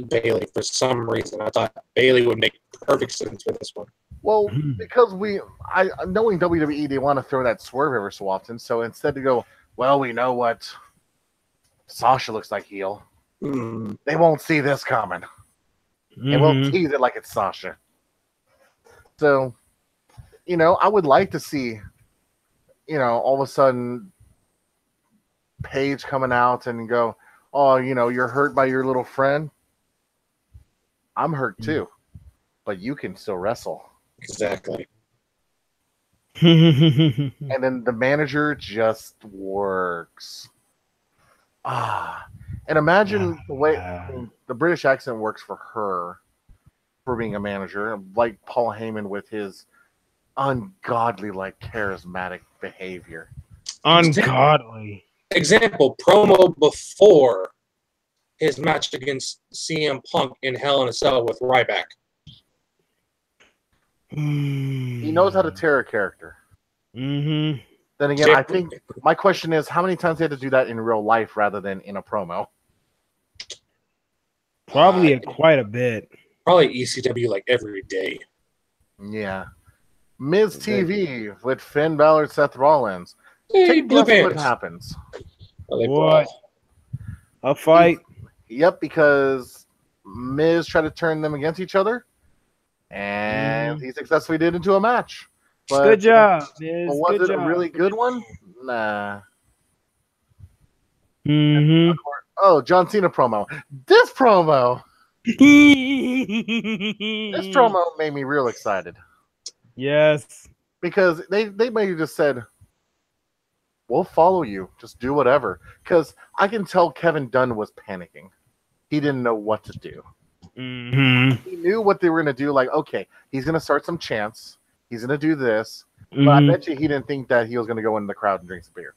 Bailey for some reason. I thought Bailey would make perfect sense for this one. Well, because knowing WWE, they want to throw that swerve every so often. So instead to go, well, we know what Sasha looks like heel. They won't see this coming. And we'll tease it like it's Sasha. So, I would like to see, all of a sudden Paige coming out and go, oh, you're hurt by your little friend. I'm hurt too, but you can still wrestle. Exactly. And then the manager just works. And imagine the way the British accent works for her for being a manager, like Paul Heyman with his ungodly, charismatic behavior. Ungodly. Example, promo before his match against CM Punk in Hell in a Cell with Ryback. He knows how to tear a character. Mm-hmm. Then again, I think my question is, how many times they had to do that in real life rather than in a promo? Probably quite a bit. Probably ECW every day. Yeah. Miz TV with Finn Balor, Seth Rollins. Hey, Take Blue a guess what Pants. happens. What? A fight? Yep, because Miz tried to turn them against each other, and he successfully did into a match. But, good job, Miz. But was good it job. a really good one? Nah. Mm-hmm. Oh, John Cena promo. This promo made me real excited. Yes. Because they may have just said, we'll follow you. Just do whatever. Because I can tell Kevin Dunn was panicking. He didn't know what to do. Mm-hmm. He knew what they were going to do. Like, okay, he's going to start some chants. He's going to do this. But I bet you he didn't think that he was going to go in the crowd and drink some beer.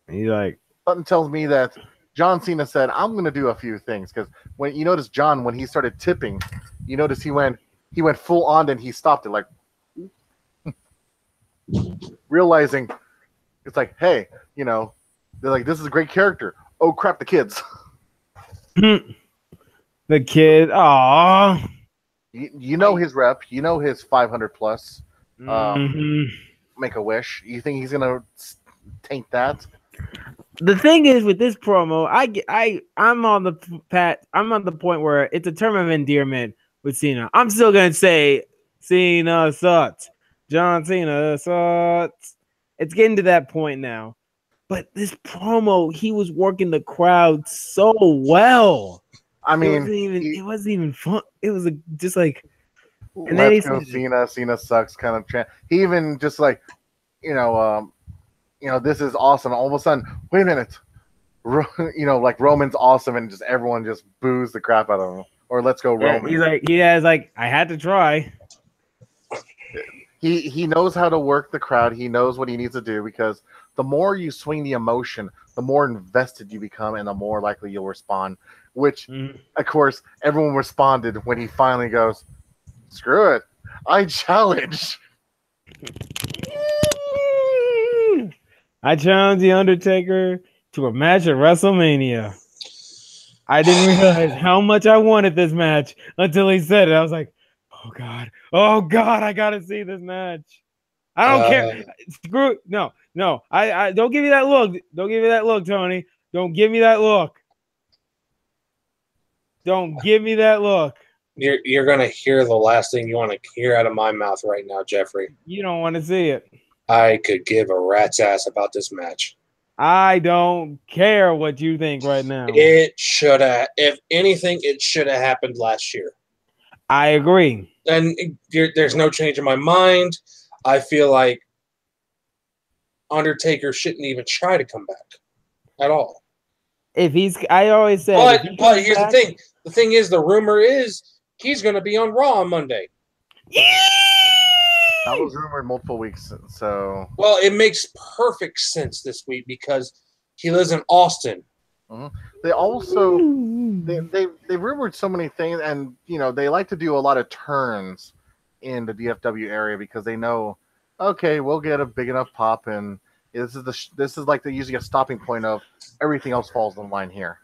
He's like, something tells me that John Cena said, I'm going to do a few things. Because when you notice John, when he started tipping, you notice he went full on and he stopped it. Like, realizing it's like, hey, they're like, this is a great character. Oh, crap, the kids. The kid, aww. You know his rep. You know his 500 plus. Make a wish. You think he's gonna taint that? The thing is with this promo, I'm on the point where it's a term of endearment with Cena. I'm still gonna say Cena sucks. John Cena sucks. It's getting to that point now. But this promo, he was working the crowd so well. I mean, it wasn't even fun. It was just like, and then he said, Cena sucks kind of. He even just like, this is awesome. All of a sudden, wait a minute, like Roman's awesome, and just everyone just boos the crap out of him. Or let's go Roman. He's like, I had to try. He knows how to work the crowd. He knows what he needs to do because the more you swing the emotion, the more invested you become, and the more likely you'll respond. Which, of course, everyone responded when he finally goes, "Screw it, I challenge." I challenge The Undertaker to a match at WrestleMania. I didn't realize how much I wanted this match until he said it. I was like, oh God, I gotta see this match. I don't care. Screw it. No. I don't give me that look. Don't give me that look, Tony. Don't give me that look. Don't give me that look. You're gonna hear the last thing you want to hear out of my mouth right now, Jeffrey. You don't want to see it. I could give a rat's ass about this match. I don't care what you think right now. It should have. If anything, it should have happened last year. I agree. And there's no change in my mind. I feel like Undertaker shouldn't even try to come back at all. I always say. But here's the thing. The thing is, the rumor is he's going to be on Raw on Monday. That was rumored multiple weeks. So, well, it makes perfect sense this week because he lives in Austin. They also they rumored so many things, and they like to do a lot of turns in the DFW area because they know, okay, we'll get a big enough pop, and this is like they usually a stopping point of everything else falls in line here.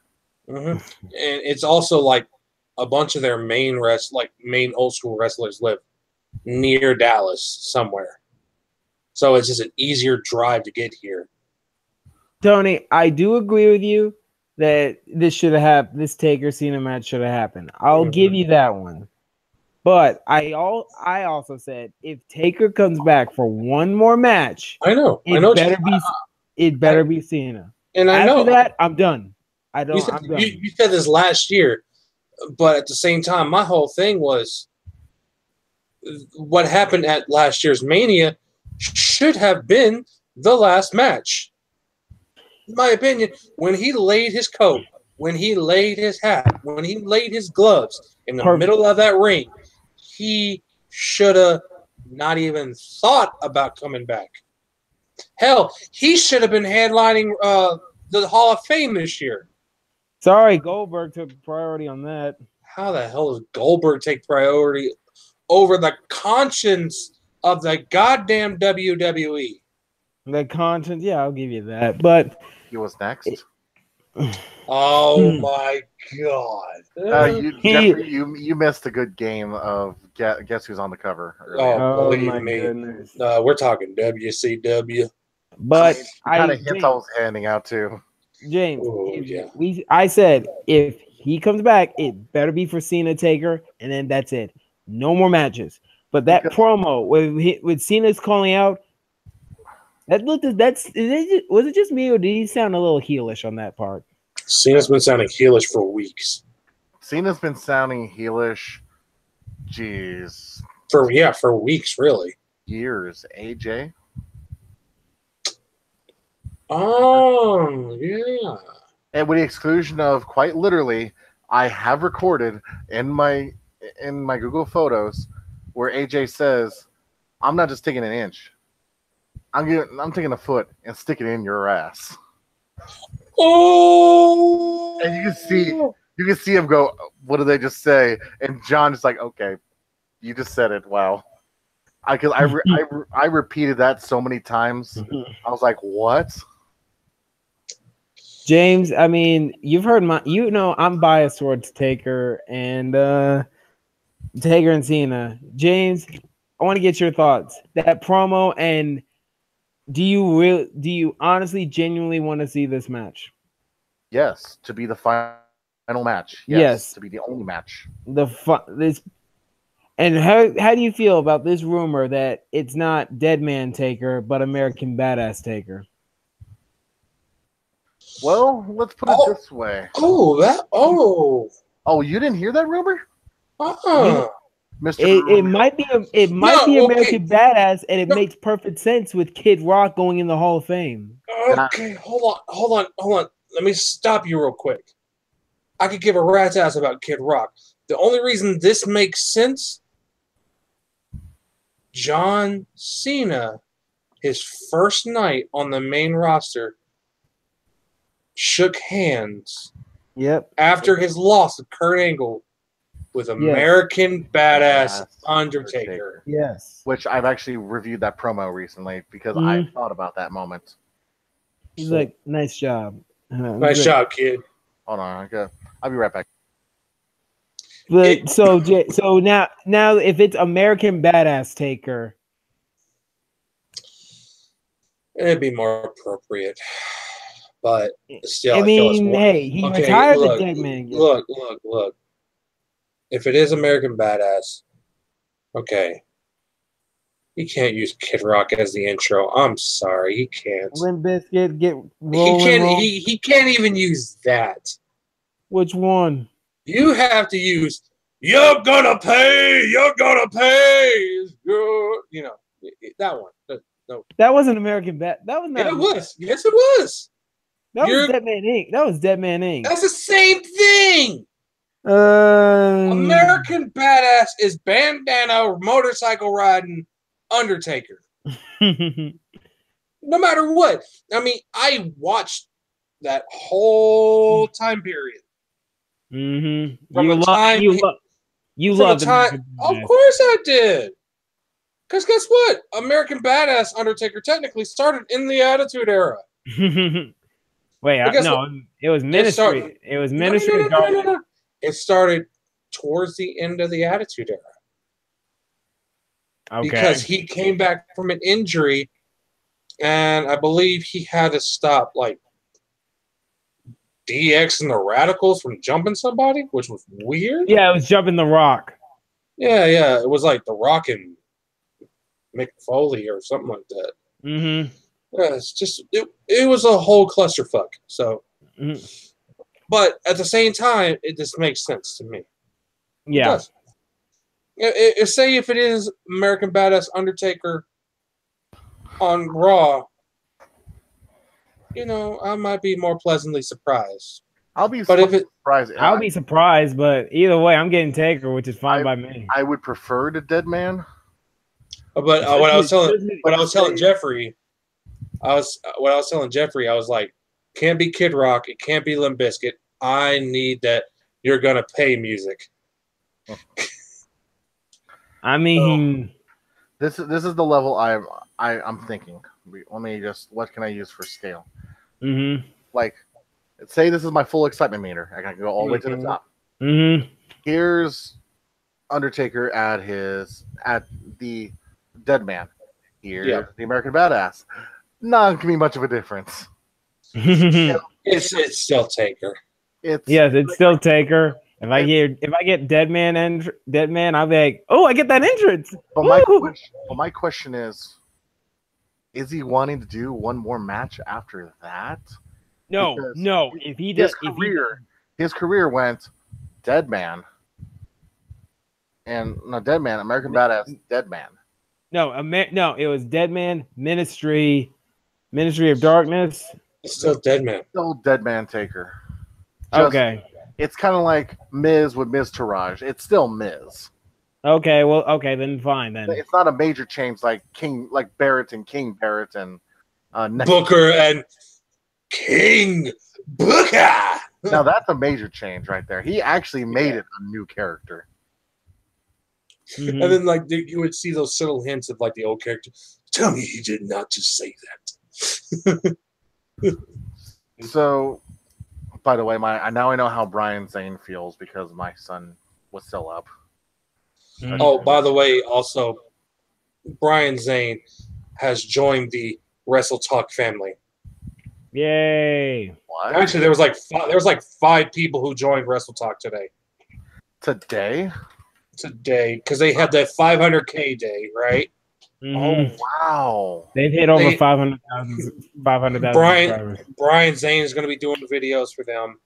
And it's also like a bunch of their main old school wrestlers live near Dallas somewhere, so it's just an easier drive to get here. Tony, I do agree with you that this should have happened. This Taker Cena match should have happened. I'll give you that one. But I also said if Taker comes back for one more match, it better be Cena. And after that, I'm done. I'm done. You said this last year, but at the same time, my whole thing was what happened at last year's Mania should have been the last match. In my opinion, when he laid his coat, when he laid his hat, when he laid his gloves in the middle of that ring, he should have not even thought about coming back. Hell, he should have been headlining the Hall of Fame this year. Sorry, Goldberg took priority on that. How the hell does Goldberg take priority over the conscience of the goddamn WWE? The conscience, yeah, I'll give you that. But he was next. Oh my God! Jeffrey, you missed a good game of guess who's on the cover. Oh my goodness! We're talking WCW. But kind of hints I was handing out too. James, I said if he comes back, it better be for Cena Taker, and then that's it. No more matches. But that promo with Cena's calling out, was it just me or did he sound a little heelish on that part? Cena's been sounding heelish for weeks. Cena's been sounding heelish. Jeez. For weeks, really. Years. AJ. Oh, yeah. And with the exclusion of quite literally, I have recorded in my Google Photos where AJ says, "I'm not just taking an inch. I'm taking a foot and sticking it in your ass." Oh, and you can see him go, "What did they just say?" And John is like, "Okay, you just said it. Wow." I repeated that so many times. I was like, "What?" James, I mean, you've heard I'm biased towards Taker and Cena. James, I want to get your thoughts. That promo, and do you honestly genuinely want to see this match? Yes, to be the final match. Yes, to be the only match. And how do you feel about this rumor that it's not Dead Man Taker but American Badass Taker? Well, let's put it this way. Oh, you didn't hear that rumor? Mr. It might be American Badass, and it makes perfect sense with Kid Rock going in the Hall of Fame. Okay, hold on. Let me stop you real quick. I could give a rat's ass about Kid Rock. The only reason this makes sense, John Cena, his first night on the main roster, shook hands. Yep. After his loss to Kurt Angle with American Badass Undertaker. Yes. Which I've actually reviewed that promo recently because I thought about that moment. He's like, nice job. Nice job, kid. Hold on, I'll be right back. But so now if it's American Badass Taker, it'd be more appropriate. But still, I mean, he retired the Dead Man. Look. If it is American Badass, okay, he can't use Kid Rock as the intro. I'm sorry, he can't. Limp Bizkit, get rolling. He can't even use that. Which one? You have to use "You're gonna pay. You're gonna pay." That one. No, that wasn't American Bad. That was not. It was. Yes, it was. That was Dead Man Inc. That was Dead Man Inc. That's the same thing. American Badass is bandana motorcycle riding Undertaker. No matter what. I mean, I watched that whole time period. Mm-hmm. From You the love time you from love the time. Of course I did. Because guess what? American Badass Undertaker technically started in the Attitude Era. Wait, But guess no, what? it was Ministry. It was Ministry of Darkness. No. It started towards the end of the Attitude Era. Okay. Because he came back from an injury, and I believe he had to stop like DX and the Radicals from jumping somebody, which was weird. Yeah, it was Jumping the Rock. Yeah. It was like The Rock and Mick Foley or something like that. Mm-hmm. Yeah, it's just it was a whole clusterfuck. So, but at the same time, it just makes sense to me. Yeah. It does. Say if it is American Badass Undertaker on Raw, I might be more pleasantly surprised. I'll be surprised. I'll be surprised, but either way, I'm getting Taker, which is fine by me. I would prefer the Dead Man. But what I was telling Jeffrey, I was like, can't be Kid Rock, it can't be Limp Bizkit. I need that you're gonna pay music. I mean, this is the level I'm thinking. Let me just, what can I use for scale? Mm-hmm. Like, say this is my full excitement meter. I can go all the way to the top. Mm-hmm. Here's Undertaker at the Dead Man. Here's the American Badass. Not gonna be much of a difference. It's still Taker. It's still Taker. If I get Dead Man, I'll be like, oh, I get that entrance. But my question is he wanting to do one more match after that? No. If he does, his career went Dead Man, and no Dead Man, American Badass, Dead Man. No, it was Dead Man, Ministry of Darkness. It's still Dead Man. Still Dead Man Taker. Okay. It's kind of like Miz with Miz Taraj. It's still Miz. Okay, well, then fine then. It's not a major change like Barrett and King Barrett and Booker and King Booker. Now that's a major change right there. He actually made it a new character. Mm-hmm. And then you would see those subtle hints of the old character. Tell me he did not just say that. So, by the way, now I know how Brian Zane feels because my son was still up. Mm-hmm. Oh, by the way, also, Brian Zane has joined the Wrestle Talk family. Yay! What? Actually, there was 5 people who joined Wrestle Talk today. Today, because they had that 500K day, right? Mm-hmm. Oh wow! They've hit over 500,000. Brian Zane is going to be doing videos for them.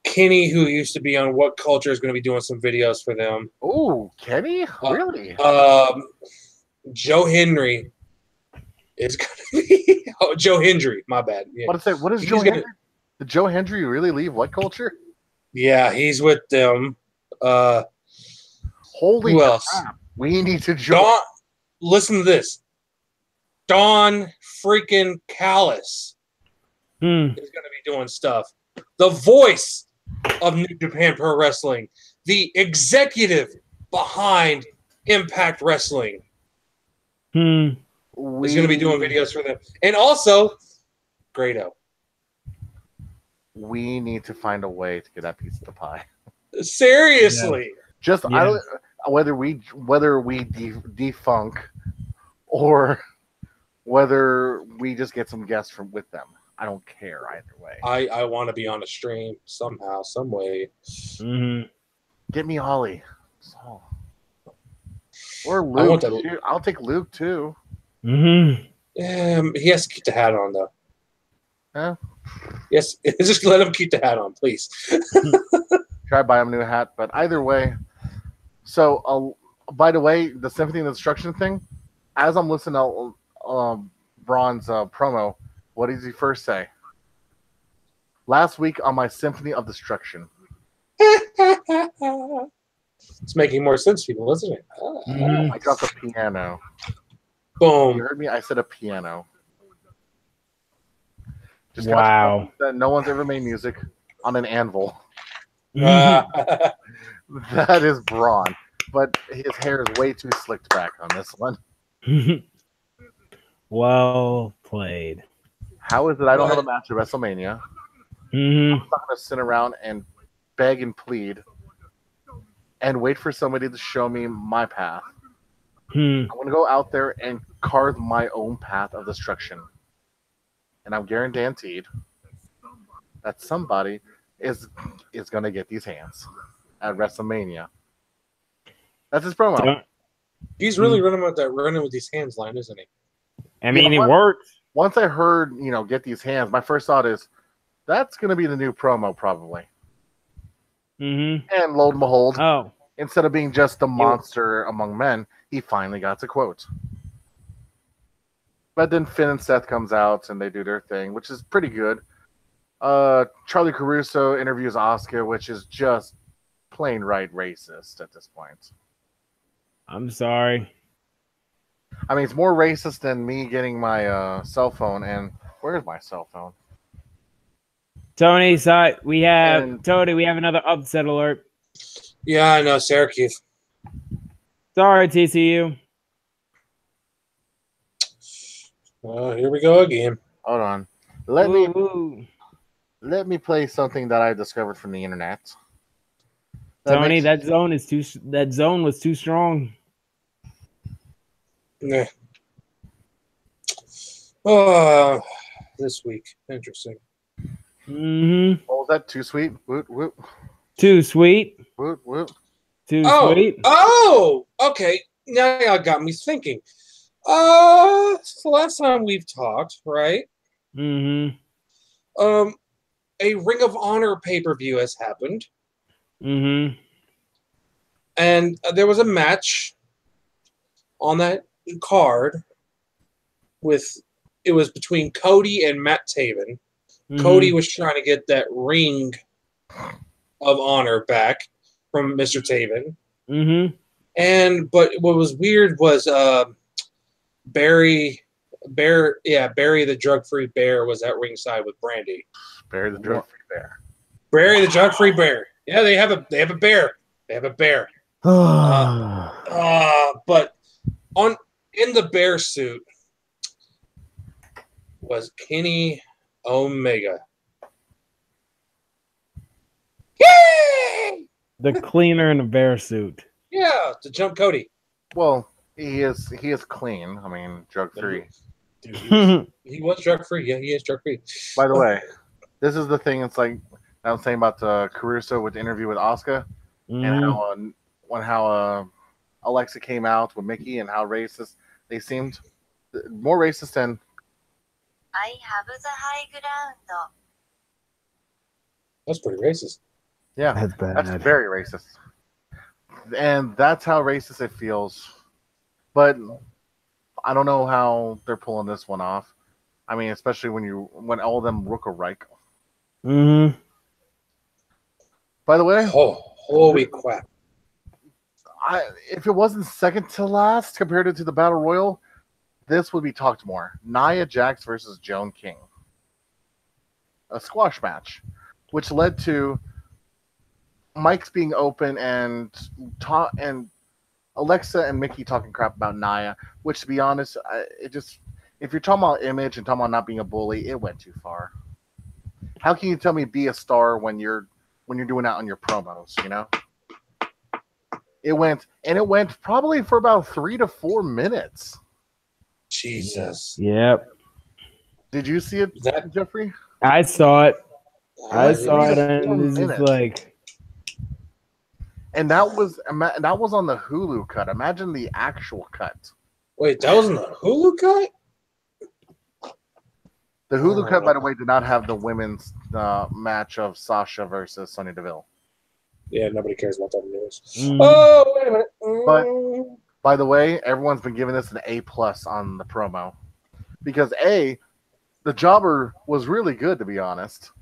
Kenny, who used to be on What Culture, is going to be doing some videos for them. Oh, Kenny, really? Joe Henry is going to be. Oh, Joe Hendry, my bad. Yeah. What is Joe Hendry? Did Joe Hendry really leave What Culture? Yeah, he's with them. Holy crap. We need to join. Listen to this. Don freaking Callis is going to be doing stuff. The voice of New Japan Pro Wrestling. The executive behind Impact Wrestling. Is going to be doing videos for them. And also, Grado. We need to find a way to get that piece of the pie. Seriously. Yeah. Whether we defunk or whether we just get some guests with them. I don't care either way. I want to be on a stream somehow, some way. Mm-hmm. Get me Ollie. Or Luke. I'll take Luke too. Mm-hmm. He has to keep the hat on though. Huh? Yes, just let him keep the hat on, please. Try to buy him a new hat, but either way. So, by the way, the Symphony of Destruction thing. As I'm listening to Braun's promo, what does he first say? Last week on my Symphony of Destruction. It's making more sense to people, isn't it? Mhm. I dropped a piano. You Boom. heard me? I said a piano. Just Wow. that no one's ever made music on an anvil. Uh, That is Braun, but his hair is way too slicked back on this one. Well played. How is it I don't have a match at WrestleMania? Hmm. I'm not going to sit around and beg and plead and wait for somebody to show me my path. Hmm. I want to go out there and carve my own path of destruction. And I'm guaranteed that somebody is going to get these hands at WrestleMania. That's his promo. Don't- he's really running with these hands line, isn't he? I mean, Yeah, it worked. Once I heard, get these hands, my first thought is, that's going to be the new promo, probably. Hmm. And lo and behold, Oh. instead of being just a monster among men, he finally got to quote. But then Finn and Seth comes out and they do their thing, which is pretty good. Charlie Caruso interviews Asuka, which is just plain right racist at this point. I'm sorry. I mean, it's more racist than me getting my cell phone. And where's my cell phone? Tony, sorry. We have And- Tony. We have another upset alert. Yeah, I know, Syracuse. Sorry, TCU. Here we go again. Hold on. Ooh. Let me play something that I discovered from the internet. Tony, that zone was too strong. Nah. This week. Interesting. Mm-hmm. What was that? Too sweet? Woot, woot. Too sweet. Woot, woot. Too Oh, sweet. oh, okay. Now y'all got me thinking. It's the last time we've talked, right? Mm-hmm. A Ring of Honor pay-per-view has happened. Mm-hmm. And there was a match on that card it was between Cody and Matt Taven. Mm-hmm. Cody was trying to get that Ring of Honor back from Mr. Taven. Mm-hmm. But what was weird was Barry the drug-free bear was at ringside with Brandy. Barry the drug-free bear. Barry the drug-free bear. Yeah, they have a bear. They have a bear. But in the bear suit was Kenny Omega. Yay! The cleaner in the bear suit. Yeah, to jump Cody. Well, he is clean. I mean, drug-free. Dude, he was drug-free. Yeah, he is drug-free. By the way, this is the thing. It's like I was saying about Caruso with the interview with Asuka, and how Alexa came out with Mickey and how racist they seemed. More racist than. I have the high ground. That's pretty racist. Yeah, That's bad. that's very racist. And that's how racist it feels. But I don't know how they're pulling this one off. I mean, especially when all of them look alike. Mm-hmm. By the way, Holy crap. if it wasn't second to last compared to the Battle Royal, this would be talked more. Nia Jax versus Joan King. A squash match, which led to mics being open and Alexa and Mickey talking crap about Nia, which, to be honest, if you're talking about image and talking about not being a bully, it went too far. How can you tell me be a star when you're doing that on your promos, It went probably for about 3 to 4 minutes. Jesus. Yep. Did you see it, Jeffrey? I saw it. I saw it, 3 to 4 and it's just minutes. like. And that was on the Hulu cut. Imagine the actual cut. Wait, that was in the Hulu cut? The Hulu cut, by the way, did not have the women's match of Sasha versus Sonya Deville. Yeah, nobody cares about that news. Mm. Oh, wait a minute. But by the way, everyone's been giving this an A+ on the promo because the jobber was really good, to be honest.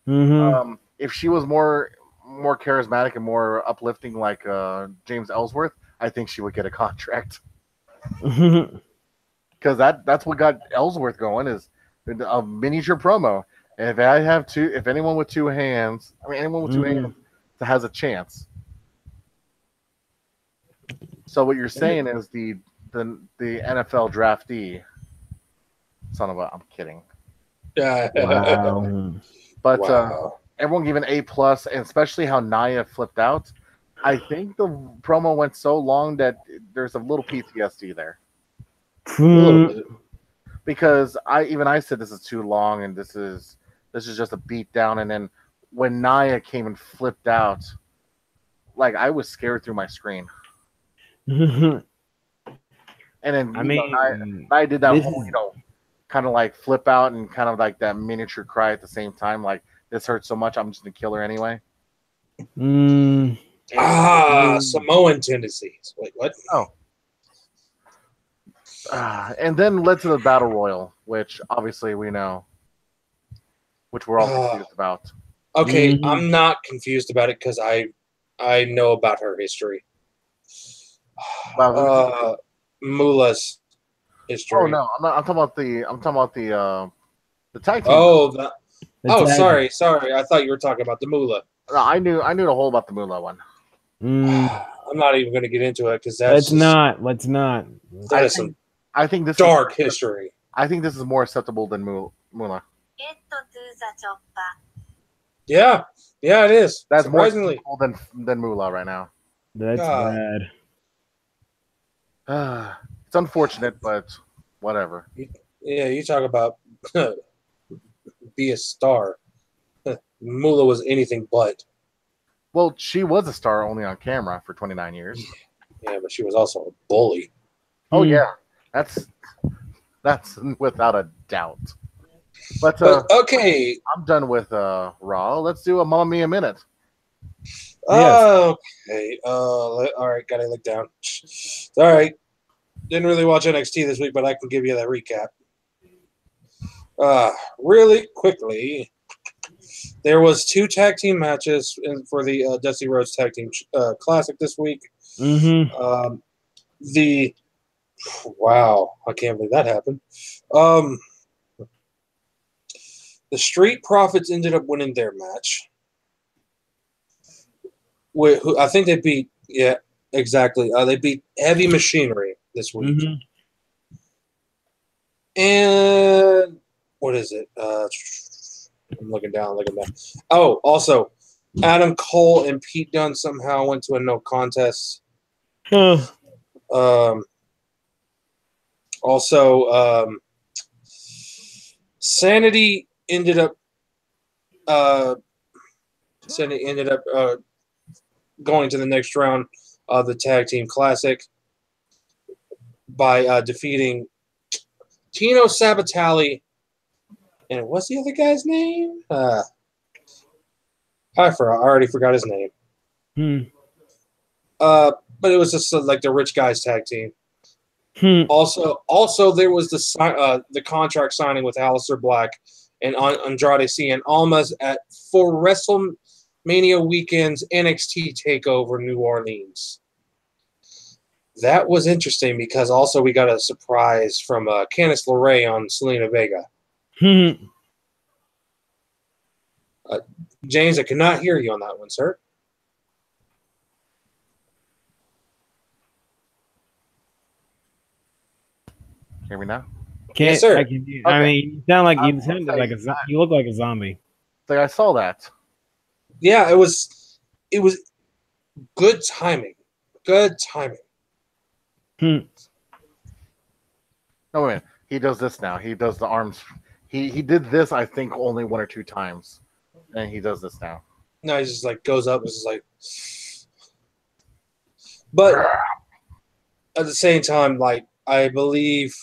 Mm-hmm. If she was more more charismatic and more uplifting, like James Ellsworth, I think she would get a contract. Because that's what got Ellsworth going is a miniature promo. And if anyone with two hands, anyone with two hands has a chance. So what you're saying is the NFL draftee, son of a, I'm kidding. Wow. But everyone gave an A+, and especially how Nia flipped out. I think the promo went so long that there's a little PTSD there. A little bit. Because I said this is too long and this is just a beat down, and then when Nia came and flipped out, like I was scared through my screen. And then Nia did that whole kind of like flip out and kind of like that miniature cry at the same time, like this hurts so much I'm just gonna kill her anyway. Samoan tendencies. Wait, what? Oh. And then led to the Battle Royal, which obviously we know, which we're all confused about. Okay, I'm not confused about it because I know about her history. Moolah's history. Oh no, I'm talking about the tag team. Sorry. I thought you were talking about the Moolah. No, I knew the whole about the Moolah one. I'm not even going to get into it because let's not. I think this dark history. I think this is more acceptable than Moolah. Yeah, it is. That's surprisingly more acceptable than Moolah right now. That's bad. It's unfortunate, but whatever. Yeah, you talk about be a star. Moolah was anything but. Well, she was a star only on camera for 29 years. Yeah, but she was also a bully. Oh yeah, that's without a doubt. But okay, I'm done with Raw. Let's do a Mamma Mia minute. Okay. All right. Gotta look down. All right. Didn't really watch NXT this week, but I can give you that recap. Really quickly, there was 2 tag team matches for the Dusty Rhodes Tag Team Classic this week. Wow, I can't believe that happened. The Street Profits ended up winning their match. Who I think they beat, yeah, exactly. They beat Heavy Machinery this week. And what is it? I'm looking down. Oh, also, Adam Cole and Pete Dunne somehow went to a no contest. Also, Sanity ended up going to the next round of the Tag Team Classic by defeating Tino Sabatali. And what's the other guy's name? I already forgot his name. But it was just like the rich guys tag team. Also, there was the contract signing with Aleister Black and Andrade Cien Almas for WrestleMania weekend's NXT Takeover New Orleans. That was interesting because also we got a surprise from Candice LeRae on Selena Vega. James, I cannot hear you on that one, sir. Hear me now? Yes, sir. I mean, you sound like you look like a zombie. Like I saw that. Yeah, it was good timing. Good timing. No, wait a minute. He does this now. He does the arms. He did this, I think, only 1 or 2 times. And he does this now. No, he just like goes up and just like. But at the same time, like, I believe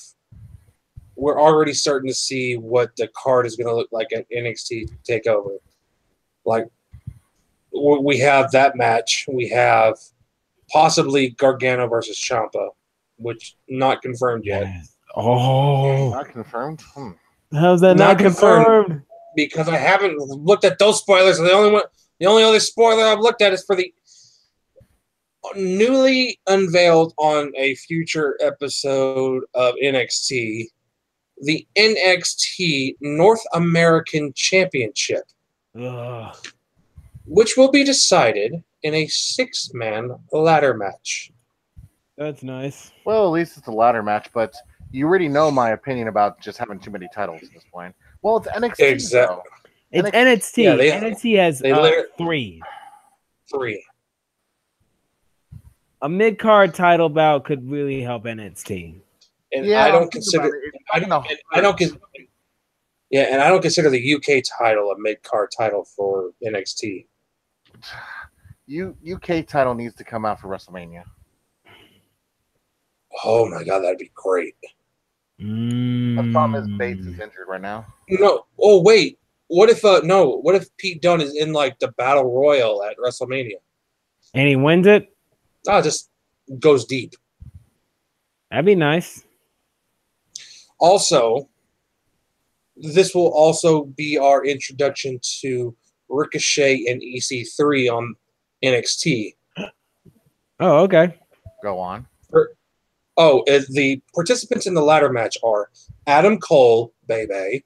we're already starting to see what the card is going to look like at NXT TakeOver. Like, we have that match. We have possibly Gargano versus Ciampa, which not confirmed yet. Oh, not confirmed. How's that not confirmed? Because I haven't looked at those spoilers. The The only other spoiler I've looked at is for the newly unveiled on a future episode of NXT, the NXT North American Championship, Ugh. which will be decided in a 6-man ladder match. That's nice. Well, at least it's a ladder match, but you already know my opinion about just having too many titles at this point. Well, it's NXT, Exactly. though. It's NXT. NXT. Yeah, NXT has they literally- 3. 3. A mid-card title bout could really help NXT. And Yeah, I don't think consider about it. It's I not don't, gonna I don't hurt. con- yeah, and I don't consider the UK title a mid-card title for NXT. UK title needs to come out for WrestleMania. Oh my god, that'd be great. The problem is Bates is injured right now. No, oh wait. What if Pete Dunne is in like the Battle Royal at WrestleMania? And he wins it? Just goes deep. That'd be nice. Also, this will also be our introduction to Ricochet and EC3 on NXT. Oh, okay. Go on. The participants in the ladder match are Adam Cole, Bebe,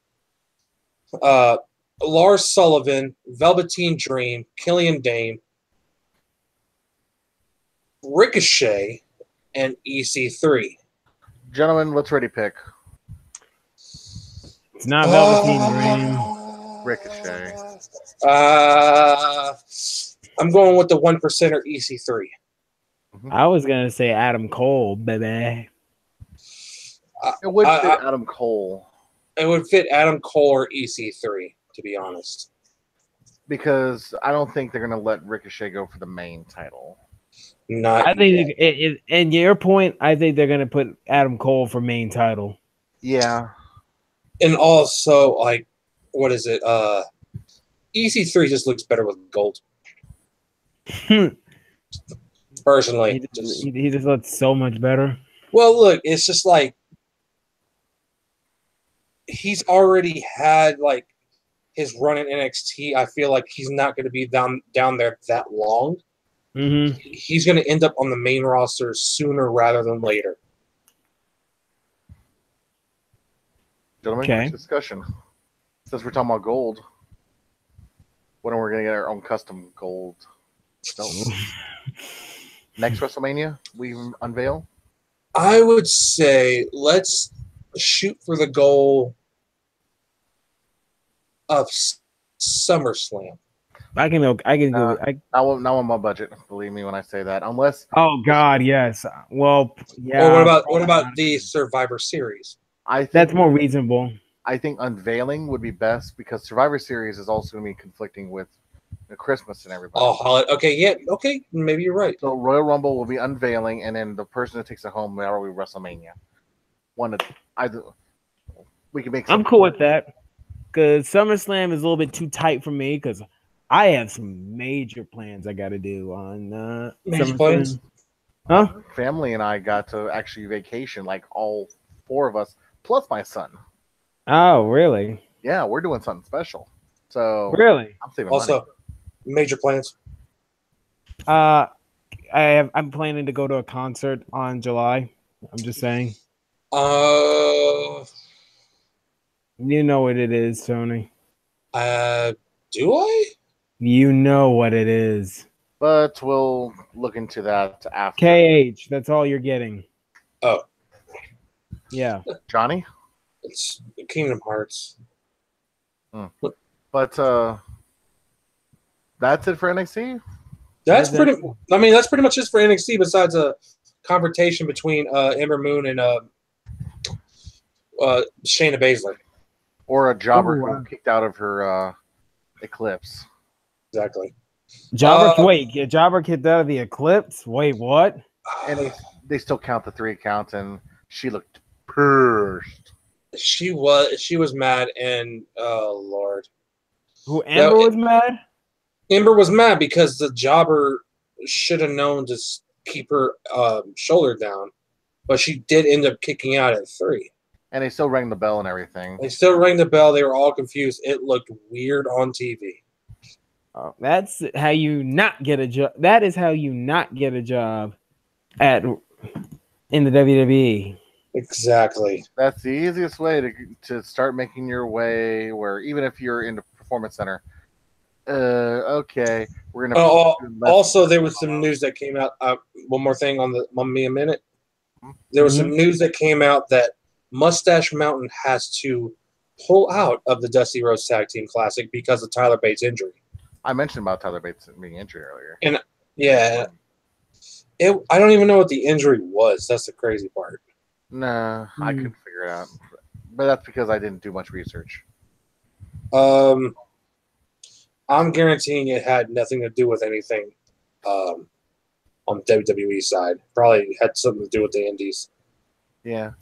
Lars Sullivan, Velveteen Dream, Killian Dane, Ricochet, and EC3. Gentlemen, let's ready pick. It's not Velveteen Dream. Ricochet. I'm going with the 1%er EC3. I was gonna say Adam Cole, baby. It would fit Adam Cole. It would fit Adam Cole or EC3, to be honest. Because I don't think they're going to let Ricochet go for the main title. I think, and your point, I think they're gonna put Adam Cole for main title. Yeah. And also, like, what is it? EC3 just looks better with gold. Personally. He just looks so much better. Well, look, it's just like he's already had like his run in NXT. I feel like he's not going to be down there that long. Mm-hmm. He's going to end up on the main roster sooner rather than later. Gentlemen, Okay. discussion. Since we're talking about gold, when are we going to get our own custom gold? Next WrestleMania, we unveil? I would say let's shoot for the goal of SummerSlam. I can go. Not on my budget, believe me when I say that. Unless Oh God, yes. Well, yeah. Or what about the Survivor Series? I think That's more reasonable. I think unveiling would be best because Survivor Series is also going to be conflicting with the Christmas and everybody. Oh, okay, yeah, okay, maybe you're right. So Royal Rumble will be unveiling, and then the person that takes it home will be WrestleMania. We can make. I'm cool with that because SummerSlam is a little bit too tight for me because I have some major plans I got to do on Major SummerSlam. plans? Huh? Family and I got to actually vacation, like all 4 of us, plus my son. Oh, really? Yeah, we're doing something special. So Really? I'm saving Also, money. major plans. I'm planning to go to a concert on July. I'm just saying. You know what it is, Tony. Do I? You know what it is. But we'll look into that after. KH, that's all you're getting. Oh. Yeah. Johnny? It's Kingdom Hearts. But that's it for NXT? That's pretty much it for NXT besides a confrontation between Ember Moon and Shayna Baszler. Or a jobber Oh, wow. who kicked out of her Eclipse. Exactly. Jobber kicked out of the Eclipse? Wait, what? And they still count the 3 counts, and she looked pissed. She was mad, and oh Lord, Who, Amber was mad? Ember was mad because the jobber should have known to keep her shoulder down, but she did end up kicking out at 3. And they still rang the bell and everything. They still rang the bell. They were all confused. It looked weird on TV. That's how you not get a job. That is how you not get a job in the WWE. Exactly. That's the easiest way to start making your way. Where even if you're in the performance center, okay, we're gonna. Also, there was some news that came out. One more thing on me a minute. There was some news that came out that Mustache Mountain has to pull out of the Dusty Rhodes Tag Team Classic because of Tyler Bates' injury. I mentioned about Tyler Bates being injured earlier. And yeah, I don't even know what the injury was. That's the crazy part. Nah, I couldn't figure it out. But that's because I didn't do much research. I'm guaranteeing it had nothing to do with anything on the WWE side. Probably had something to do with the Indies. Yeah.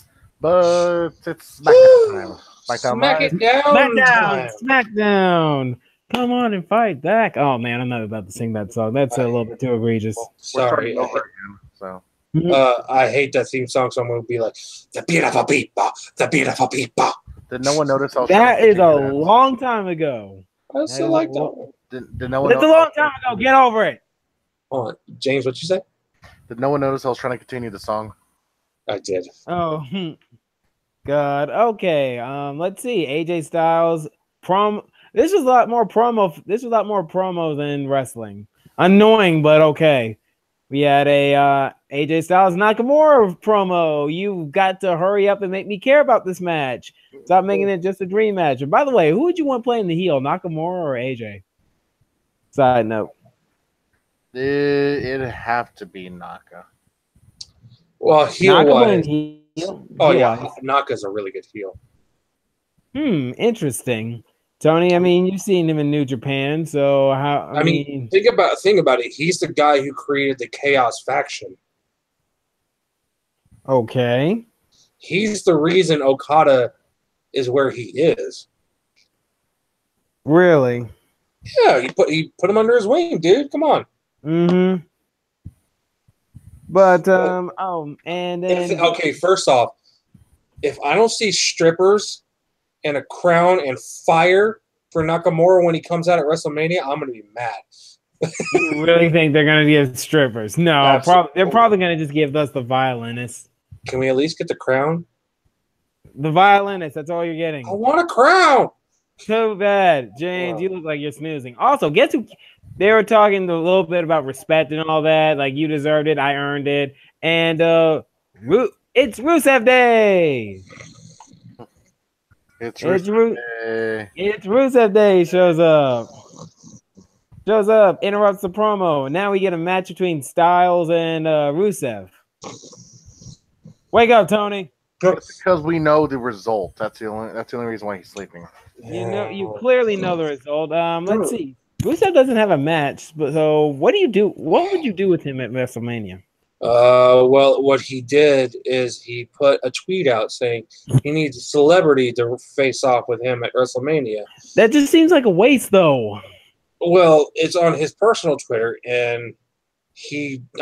But it's SmackDown time. Smack it down. Smackdown. Come on and fight back. Oh man, I'm not about to sing that song. That's a little bit too egregious. Sorry. Over again, so. I hate that theme song, so I'm going to be like, the beautiful people, the beautiful people. Did no one notice? That is a long time ago. I still like that one. Did no one? It's a long time ago. Get over it. Hold on. James, what you say? Did no one notice I was trying to continue the song? I did. Oh, God. Okay. Let's see. AJ Styles This was a lot more promo. This was a lot more promo than wrestling. Annoying, but okay. We had a AJ Styles Nakamura promo. You've got to hurry up and make me care about this match. Stop making it just a dream match. And by the way, who would you want playing the heel, Nakamura or AJ? Side note. It'd have to be Naka. Well, heel-wise. Oh, yeah. Heel-wise. Naka's a really good heel. Interesting. Tony, I mean, you've seen him in New Japan, so how? I mean, think about it. He's the guy who created the Chaos faction. Okay. He's the reason Okada is where he is. Really? Yeah, he put him under his wing, dude. Come on. Mm-hmm. But and then okay, first off, if I don't see strippers and a crown and fire for Nakamura when he comes out at WrestleMania, I'm gonna be mad. You really think they're gonna give strippers? No, they're probably gonna just give us the violinist. Can we at least get the crown? The violinist, that's all you're getting. I want a crown. So bad. James, you look like you're snoozing. Also, guess who they were talking a little bit about respect and all that. Like, you deserved it, I earned it. And it's Rusev Day. It's Rusev Day shows up, interrupts the promo, and now we get a match between Styles and Rusev. Wake up, Tony. It's because we know the result. That's the only reason why he's sleeping. You clearly know the result. Let's see. Rusev doesn't have a match, but so what do you do? What would you do with him at WrestleMania? Well, what he did is he put a tweet out saying he needs a celebrity to face off with him at WrestleMania. That just seems like a waste, though. Well, it's on his personal Twitter, and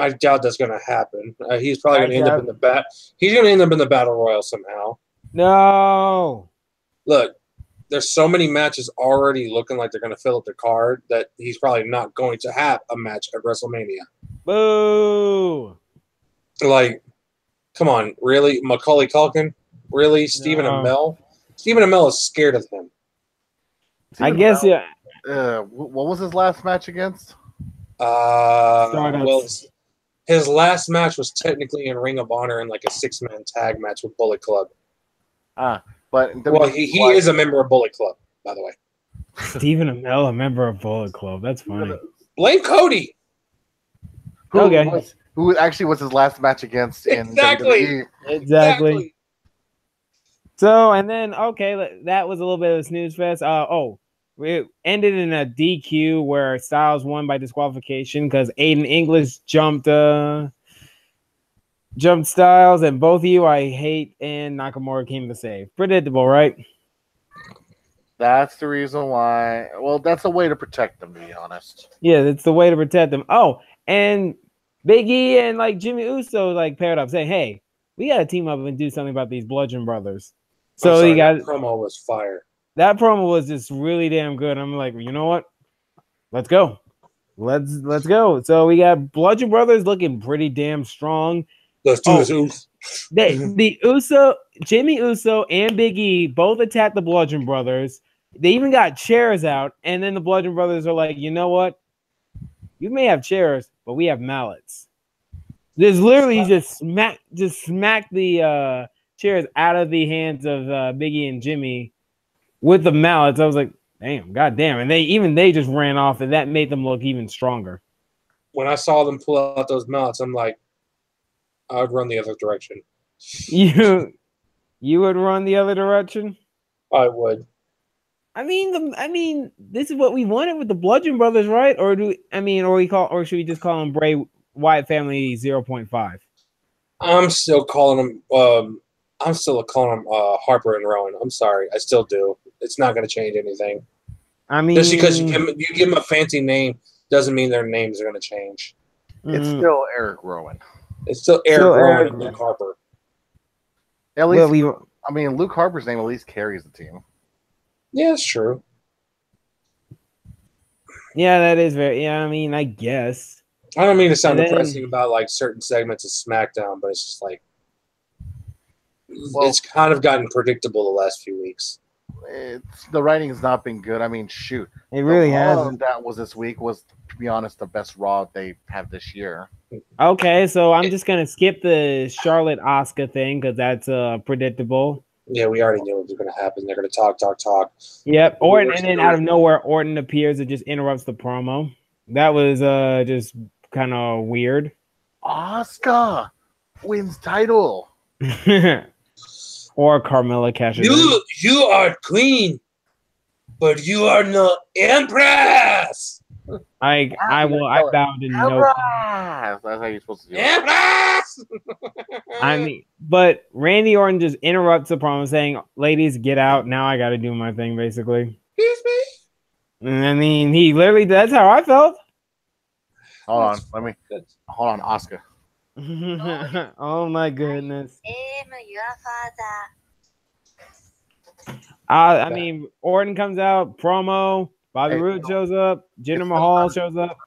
I doubt that's going to happen. He's probably going to end up in the He's going to end up in the Battle Royal somehow. No. Look, there's so many matches already looking like they're going to fill up the card that he's probably not going to have a match at WrestleMania. Boo. Like, come on, really? Macaulay Culkin? Really? Stephen Amell? Stephen Amell is scared of him. I guess, yeah. What was his last match against? Well, his last match was technically in Ring of Honor in like a 6-man tag match with Bullet Club. But he is a member of Bullet Club, by the way. Stephen Amell, a member of Bullet Club. That's funny. Blame Cody. Who actually was his last match against in WWE. Exactly. So, and then, okay, that was a little bit of a snooze fest. It ended in a DQ where Styles won by disqualification because Aiden English jumped Styles, and both of you I hate, and Nakamura came to save. Predictable, right? That's the reason why. Well, that's a way to protect them, to be honest. Yeah, it's the way to protect them. Oh, and Big E and like Jimmy Uso like paired up, saying, "Hey, we got to team up and do something about these Bludgeon Brothers." So you got that promo was fire. That promo was just really damn good. I'm like, you know what? Let's go. Let's go. So we got Bludgeon Brothers looking pretty damn strong. Let's do this. Jimmy Uso and Big E both attacked the Bludgeon Brothers. They even got chairs out, and then the Bludgeon Brothers are like, you know what? You may have chairs, but we have mallets. There's literally just smack the chairs out of the hands of Biggie and Jimmy with the mallets. I was like, damn, goddamn. And they just ran off, and that made them look even stronger. When I saw them pull out those mallets, I'm like, I would run the other direction. You would run the other direction? I would. I mean, this is what we wanted with the Bludgeon Brothers, right? Or should we just call them Bray Wyatt Family 0.5? I'm still calling them. Harper and Rowan. I'm sorry, I still do. It's not going to change anything. I mean, just because you give them a fancy name doesn't mean their names are going to change. It's still Eric Rowan. It's still Eric Rowan and Luke Harper. At least, Luke Harper's name at least carries the team. Yeah, it's true. Yeah, that is very. Yeah, I mean, I guess. I don't mean to sound depressing about like certain segments of SmackDown, but it's just like it's kind of gotten predictable the last few weeks. The writing has not been good. I mean, shoot, it really hasn't. That was this week was, to be honest, the best Raw they have this year. Okay, so I'm just gonna skip the Charlotte Asuka thing because that's predictable. Yeah, we already knew what was going to happen. They're going to talk. Yep, Orton, and then out of nowhere, Orton appears and just interrupts the promo. That was just kind of weird. Asuka wins title. Or Carmella cashes in. You are queen, but you are no empress. I bowed in no. That's how you're supposed to do it. Empress. I mean, but Randy Orton just interrupts the promo saying, "Ladies, get out now. I got to do my thing." Basically. Excuse me. I mean, he literally. That's how I felt. Hold on, Asuka. Oh my goodness. Your father. I mean, Orton comes out, promo. Bobby Roode shows up. Jinder Mahal shows up.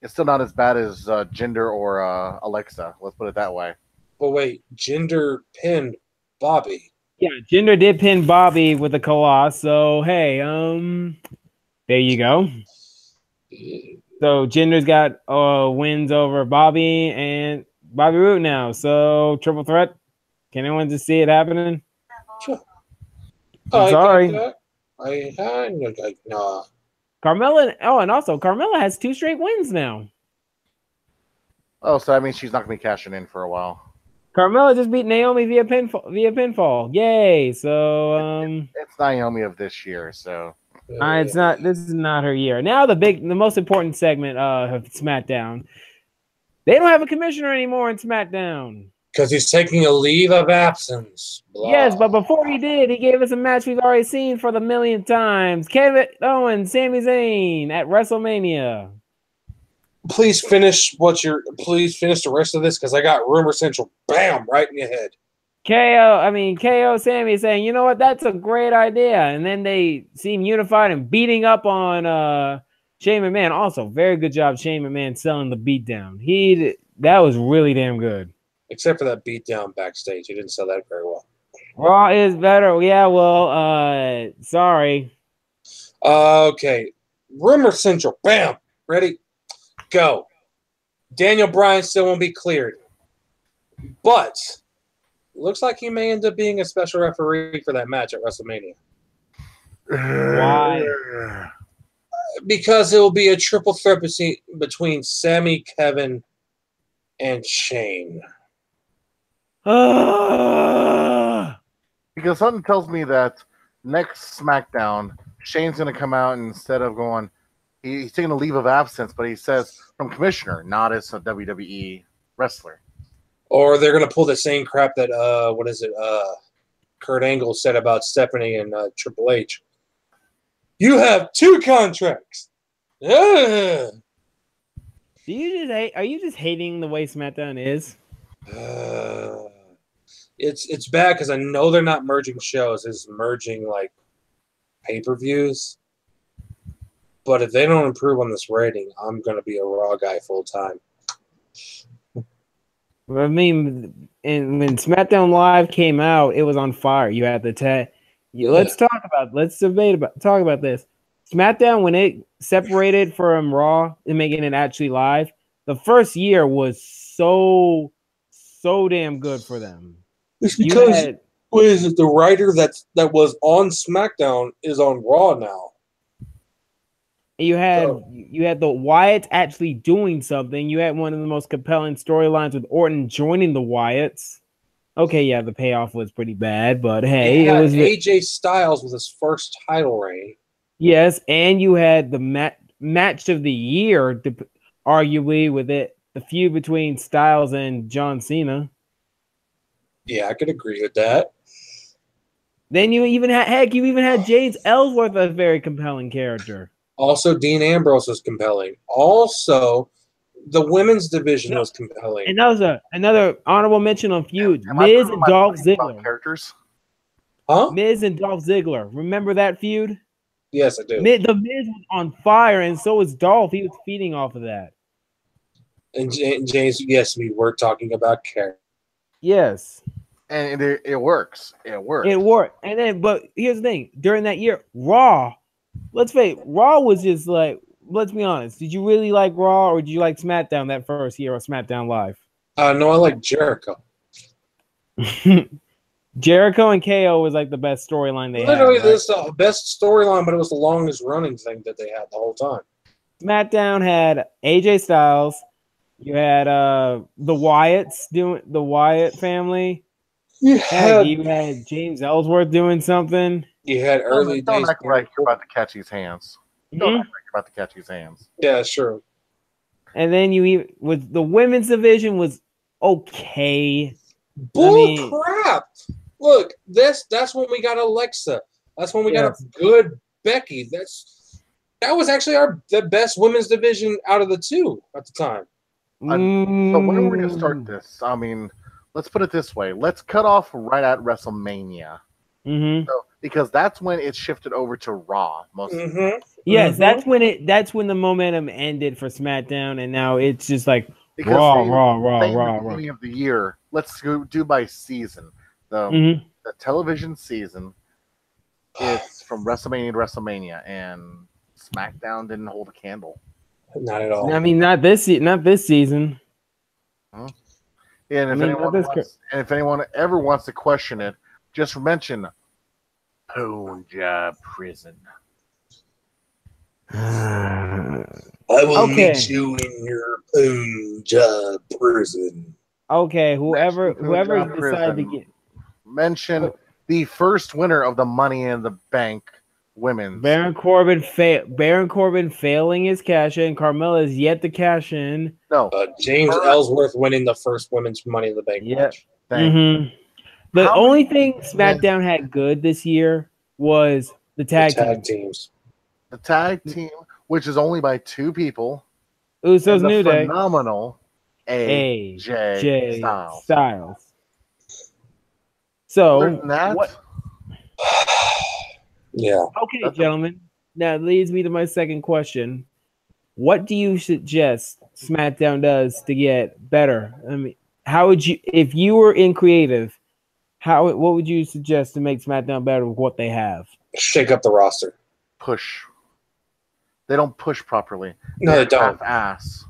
It's still not as bad as Jinder or Alexa. Let's put it that way. But wait, Jinder pinned Bobby. Yeah, Jinder did pin Bobby with a Colossus. So hey, there you go. So Jinder's got wins over Bobby and Bobby Roode now. So triple threat. Can anyone just see it happening? Sure. I'm sorry. No. Carmella. Oh, and also Carmella has 2 straight wins now. Oh, so that means she's not going to be cashing in for a while. Carmella just beat Naomi via pinfall. Yay! So it's Naomi of this year. So it's not. This is not her year. Now the most important segment of SmackDown. They don't have a commissioner anymore in SmackDown. Because he's taking a leave of absence. Blah. Yes, but before he did, he gave us a match we've already seen for the millionth times. Kevin Owens, Sami Zayn at WrestleMania. Please finish the rest of this because I got Rumor Central. Bam, right in your head. KO Sami saying, you know what, that's a great idea. And then they seem unified and beating up on Shane McMahon. Also, very good job, Shane McMahon selling the beatdown. That was really damn good. Except for that beatdown backstage. He didn't sell that very well. Raw is better. Yeah, well, sorry. Okay. Rumor Central. Bam. Ready? Go. Daniel Bryan still won't be cleared. But looks like he may end up being a special referee for that match at WrestleMania. Why? Because it will be a triple threat between Sammy, Kevin, and Shane. Because something tells me that next SmackDown, Shane's going to come out and instead of going, he's taking a leave of absence, but he says from commissioner, not as a WWE wrestler. Or they're going to pull the same crap that, Kurt Angle said about Stephanie and Triple H. You have 2 contracts. Are you just hating the way SmackDown is? It's bad because I know they're not merging shows. It's merging like pay-per-views. But if they don't improve on this rating, I'm going to be a Raw guy full time. I mean, and when SmackDown Live came out, it was on fire. You had the Let's talk about this. SmackDown, when it separated from Raw and making it actually live, the first year was so damn good for them. It's because the writer that was on SmackDown is on Raw now. You had the Wyatts actually doing something. You had one of the most compelling storylines with Orton joining the Wyatts. Okay, yeah, the payoff was pretty bad, but hey, it was was AJ Styles with his first title reign. Yes, and you had the match of the year, arguably, with the feud between Styles and John Cena. Yeah, I could agree with that. Then you even had James Ellsworth, a very compelling character. Also, Dean Ambrose was compelling. Also, the women's division was compelling. And that was another honorable mention on feuds. Miz and Dolph Ziggler. Characters? Huh? Miz and Dolph Ziggler. Remember that feud? Yes, I do. The Miz was on fire, and so was Dolph. He was feeding off of that. And James, yes, we were talking about character. Yes. And it works. It works. It worked. And then, but here's the thing. During that year, Raw, let's face it, Raw was just like, let's be honest. Did you really like Raw or did you like SmackDown that first year or SmackDown Live? No, I like Jericho. Jericho and KO was like the best storyline they had. Literally, this is the best storyline, but it was the longest running thing that they had the whole time. SmackDown had AJ Styles. You had the Wyatts doing the Wyatt family. You had James Ellsworth doing something. You had early Don't days. act like you're about to catch his hands. Don't act like you're about to catch his hands. Yeah, sure. And then with the women's division was okay. Crap! Look, that's when we got Alexa. That's when we got a good Becky. That was actually the best women's division out of the two at the time. So when are we going to start this? I mean, let's put it this way. Let's cut off right at WrestleMania. Mm-hmm. So, because that's when it shifted over to Raw. Yes, that's when the momentum ended for SmackDown, and now it's just like Raw. Beginning of the year, let's do by season. The television season is from WrestleMania to WrestleMania, and SmackDown didn't hold a candle. Not at all. I mean, not this season. Huh? And if anyone ever wants to question it, just mention Punjab prison. I will meet you in your Punjab prison. Okay, whoever decided to get mention the first winner of the Money in the Bank women's. Baron Corbin failing his cash in. Carmella is yet to cash in. No, James Ellsworth winning the first women's Money in the Bank match. The only thing SmackDown had good this year was the tag teams. The tag team, which is only by two people. Usos New Day. Phenomenal AJ Styles. So what? Yeah. Okay, gentlemen. Now it leads me to my second question. What do you suggest SmackDown does to get better? I mean, how would you, if you were in creative, what would you suggest to make SmackDown better with what they have? Shake up the roster. Push. They don't push properly. No, they don't. Half-ass.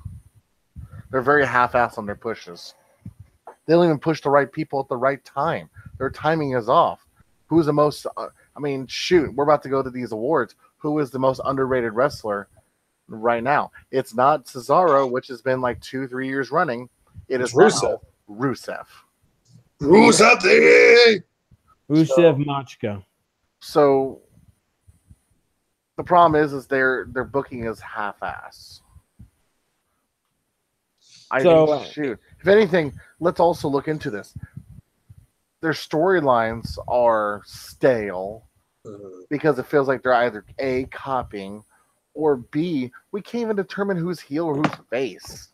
They're very half-ass on their pushes. They don't even push the right people at the right time. Their timing is off. Who's the most... I mean, shoot, we're about to go to these awards. Who is the most underrated wrestler right now? It's not Cesaro, which has been like 2-3 years running. It is Rusev. Rusev Machka. So the problem is their booking is half-ass. Shoot. If anything, let's also look into this. Their storylines are stale because it feels like they're either A, copying, or B, we can't even determine who's heel or who's face.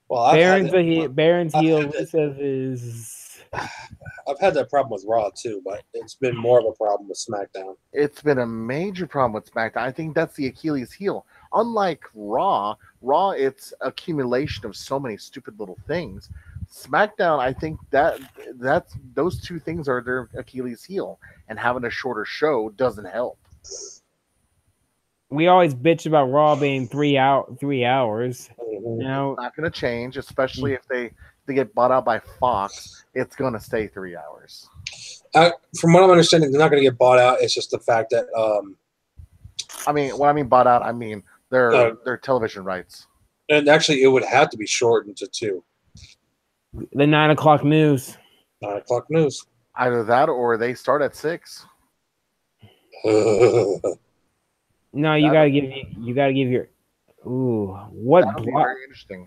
Well, Baron's heel. Rusev is... I've had that problem with Raw too, but it's been more of a problem with SmackDown. It's been a major problem with SmackDown. I think that's the Achilles heel. Unlike Raw, it's accumulation of so many stupid little things. SmackDown, I think that's those two things are their Achilles heel, and having a shorter show doesn't help. We always bitch about Raw being 3 hours. Mhm. Now, It's not going to change, especially if they get bought out by Fox. It's going to stay 3 hours. From what I'm understanding, they're not going to get bought out. It's just the fact that I mean, when I mean bought out, I mean their television rights. and actually it would have to be shortened to 2. the 9 o'clock news. 9 o'clock news. Either that or they start at 6. No, you gotta give your. Ooh, That'll be very interesting.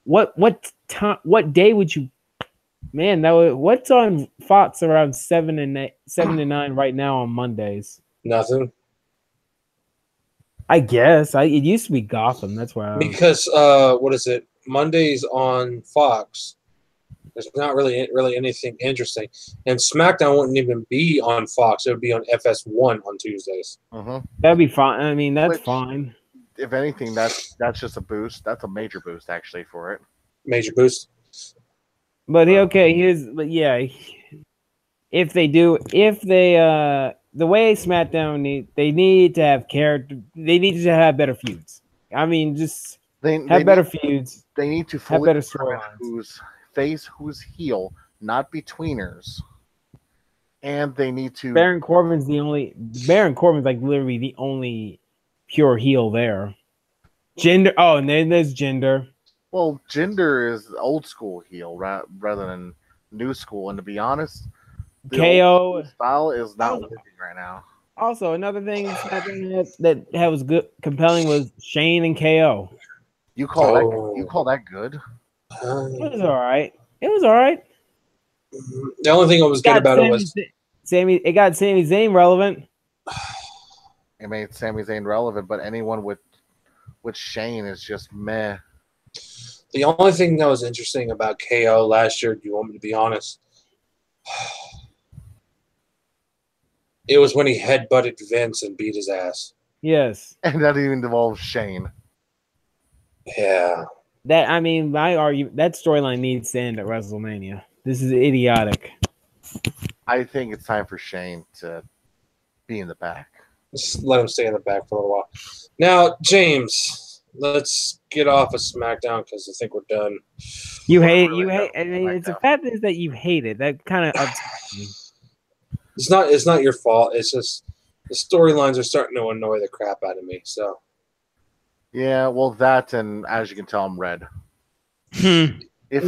what time? What day would you? Man, what's on Fox around 7 to 9 right now on Mondays? Nothing. I guess it used to be Gotham. That's why. Because what is it? Mondays on Fox. There's not really anything interesting, and SmackDown wouldn't even be on Fox. It would be on FS1 on Tuesdays. That'd be fine. I mean, that's Which- fine. If anything, that's just a boost. That's a major boost actually for it. Major boost. But if they the way SmackDown they need to have character. They need to have better feuds. I mean, just They have better need, feuds. They need to Have fully better determine storylines. who's face, who's heel, not betweeners. And they need to. Baron Corbin's like literally the only pure heel there. Jinder. Oh, and then there's Jinder. Well, Jinder is old school heel rather than new school. And to be honest, the KO. old school style is not Also- working right now. Also, another thing that was good, compelling was Shane and KO. You call Oh. that good? It was all right. It was all right. The only thing that was good about it was It got Sami Zayn relevant. It made Sami Zayn relevant, but anyone with Shane is just meh. the only thing that was interesting about KO last year. Do you want me to be honest? It was when he headbutted Vince and beat his ass. Yes. And that even involves Shane. Yeah. My argument that storyline needs to end at WrestleMania. This is idiotic. I think it's time for Shane to be in the back. Just let him stay in the back for a little while. Now, James, let's get off of SmackDown because I think we're done. You Well, hate. really You hate. don't I mean, like it's the that. fact is that you hate it. That kind of upsets me. It's not your fault. It's just the storylines are starting to annoy the crap out of me. So Yeah, well, that and as you can tell, I'm red. Hmm. If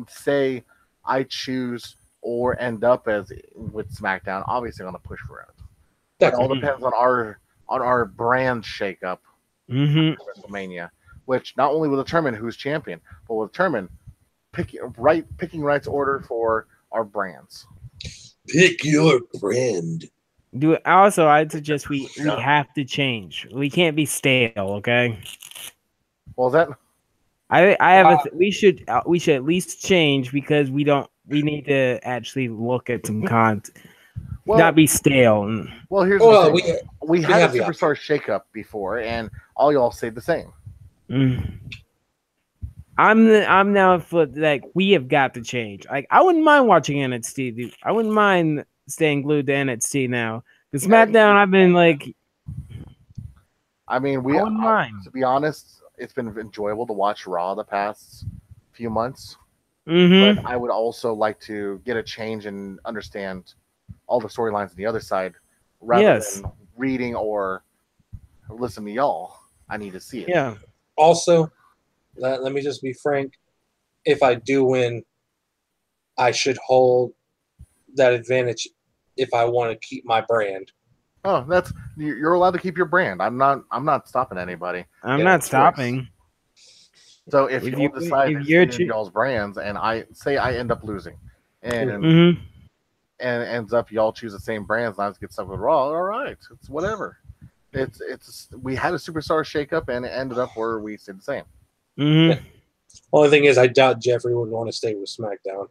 say I choose or end up as with SmackDown, obviously I'm gonna push for it. It all depends on our brand shakeup Mm-hmm. for WrestleMania, which not only will determine who's champion, but will determine picking rights order for our brands. pick your brand. Also, I'd suggest we have to change. We can't be stale. Okay. Well, that We should at least change because we need to actually look at some content. Not be stale. well. Here's Well, the thing. We had a have the superstar shakeup before, and all y'all stayed the same. Mm. I'm now for like we have got to change. Like I wouldn't mind watching NXT. Dude. I wouldn't mind staying glued to NXT now. The SmackDown, I've been like, I mean, I wouldn't mind. to be honest, it's been enjoyable to watch Raw the past few months. Mm-hmm. But I would also like to get a change and understand all the storylines on the other side, rather than reading or listen to y'all. I need to see it. Yeah. Also, let me just be frank. If I do win, I should hold that advantage if I want to keep my brand. Oh, you're allowed to keep your brand. I'm not stopping anybody. I'm Yeah, not of course. stopping. So if If you decide if to you're stay in y'all's brands, and I end up losing, and Mm-hmm. and ends up y'all choose the same brands, and I just get stuck with Raw. All right, it's whatever. We had a superstar shakeup, and it ended up where we stayed the same. Mm-hmm. Only thing is, I doubt Jeffrey would want to stay with SmackDown.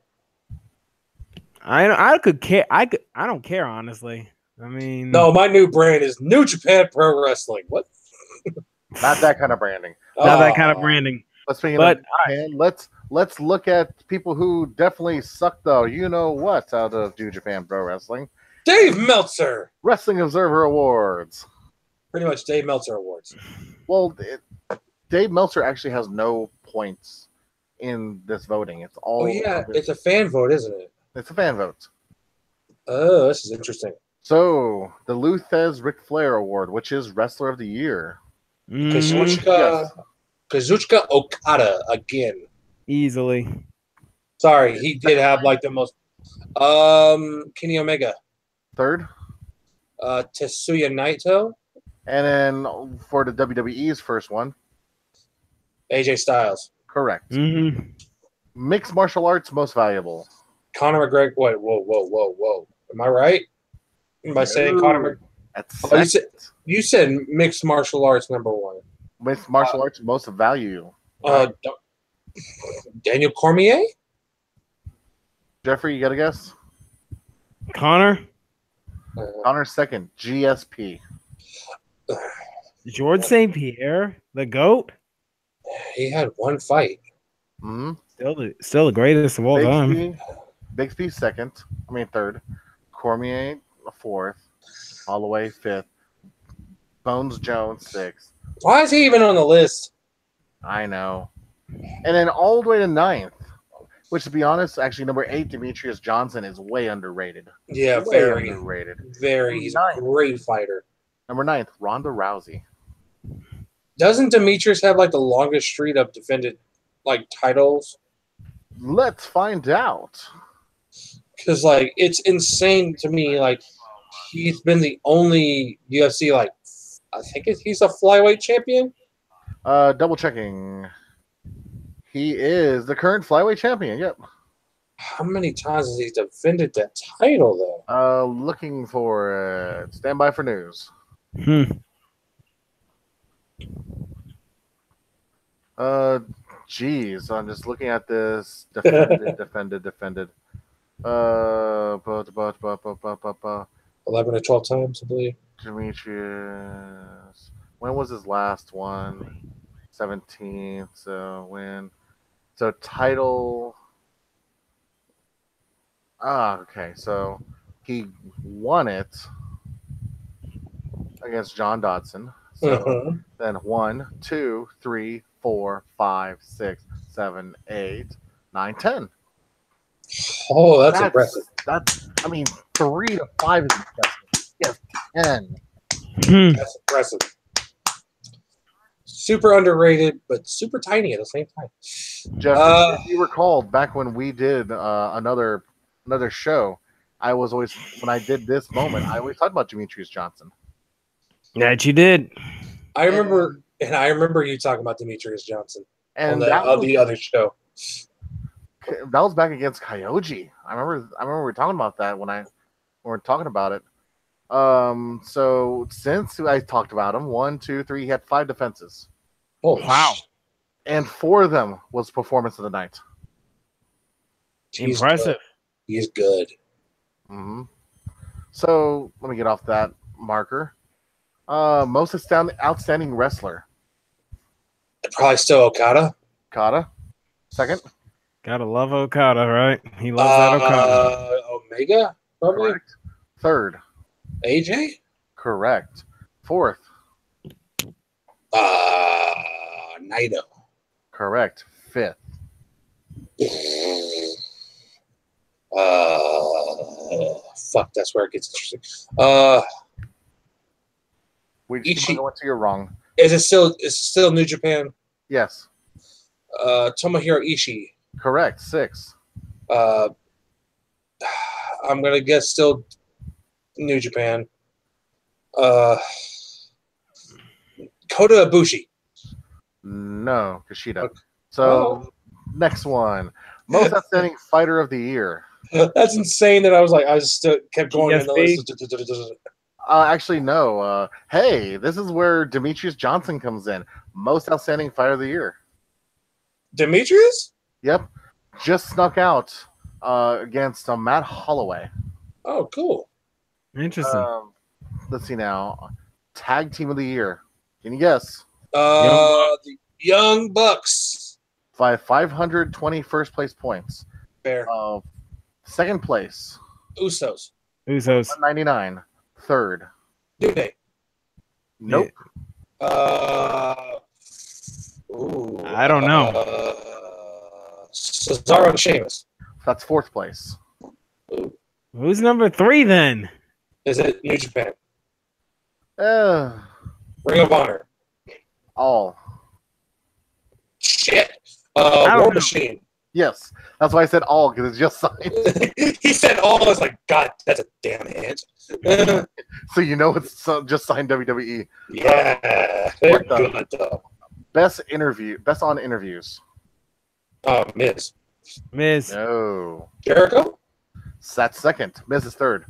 I could care. I don't care honestly. I mean, No, my new brand is New Japan Pro Wrestling. What? Not that kind of branding. not that kind of Ah. branding. But speaking But of Japan, let's look at people who definitely suck though. You know what? Out of New Japan Pro Wrestling, Dave Meltzer. Wrestling Observer Awards. Pretty much Dave Meltzer Awards. Well, Dave Meltzer actually has no points in this voting. It's all. Oh yeah, it's a fan vote, isn't it? It's a fan vote. Oh, this is interesting. So the Luthez Ric Flair Award, which is Wrestler of the Year. mhm, Kazuchika Okada again. easily. Sorry, he did have like the most. Kenny Omega, Third. Tetsuya Naito, And then for the WWE's first one, AJ Styles, correct. Mm-hmm. Mixed martial arts most valuable. Conor McGregor. Wait, whoa! Am I right? Am I saying Conor? That's Oh, you said mixed martial arts number one. mixed martial arts most value. Daniel Cormier. Jeffrey, you got a guess? Connor, Connor's second. GSP. George St. Pierre, the GOAT, He had one fight. Mm-hmm. still the greatest of all time. Bixby second. I mean third. Cormier fourth. Holloway fifth. Bones Jones sixth. Why is he even on the list? I know. And then all the way to ninth, which to be honest, actually number 8, Demetrius Johnson, is way underrated. Yeah, Way very, underrated. very. He's a great fighter. Number 9th, Ronda Rousey. Doesn't Demetrius have like the longest streak of defended like titles? Let's find out. Because like it's insane to me. Like he's been the only UFC like I think he's a flyweight champion. Double checking. He is the current flyweight champion. Yep. How many times has he defended that title though? Looking for it. Stand by for news. Geez, I'm just looking at this. Defended. 11 or 12 times, I believe. Demetrius. When was his last one? 17th. So when? So title. Okay. So he won it against John Dodson. So then 1, 2, 3, 4, 5, 6, 7, 8, 9, 10. Oh, that's impressive. I mean, 3 to 5 is impressive. Yes, 10. That's impressive. Super underrated, but super tiny at the same time. Jeff, if you recall, back when we did another show, I was always, when I did this moment, I always talked about Demetrius Johnson. That you did. I remember you talking about Demetrius Johnson And on the other show. That was back against Kyoji. I remember we were talking about that when we were talking about it. So since I talked about him, 1, 2, 3, he had 5 defenses. Oh Wow. And 4 of them was performance of the night. Impressive. He's good. Mm-hmm. So let me get off that marker. Most outstanding wrestler. Probably still Okada. Okada. Second. Gotta love Okada, right? He loves that Okada. Omega, probably. Correct. Third. AJ. Correct. Fourth. Naito. Correct. Fifth. Fuck, that's where it gets interesting. We just went to your wrong. Is it still New Japan? Yes. Tomohiro Ishii. Correct. 6. I'm gonna guess still New Japan. Kota Ibushi. No, Kushida. Okay. So next one. Most outstanding fighter of the year. That's insane that I still kept going in the list. Actually, no. Hey, this is where Demetrius Johnson comes in. Most outstanding fighter of the year. Demetrius? Yep, just snuck out against Matt Holloway. Oh, cool. Interesting. Let's see now. Tag Team of the Year. Can you guess? The Young Bucks. 520 first place points. Fair. Second place, Usos. 199. Third, New Day. nope. I don't know. Cesaro and Sheamus. That's fourth place. Who's number 3 then? Is it New Japan? Uh, Ring of Honor. all. Shit. don't War know. Machine. Yes, that's why I said all because it's just signed. He said all. I was like, God, that's a damn hint. So you know it's just signed WWE. Yeah. They're What the- good, though. Best on interviews. Miz. Miz. No, Jericho? that's second. Miz is third.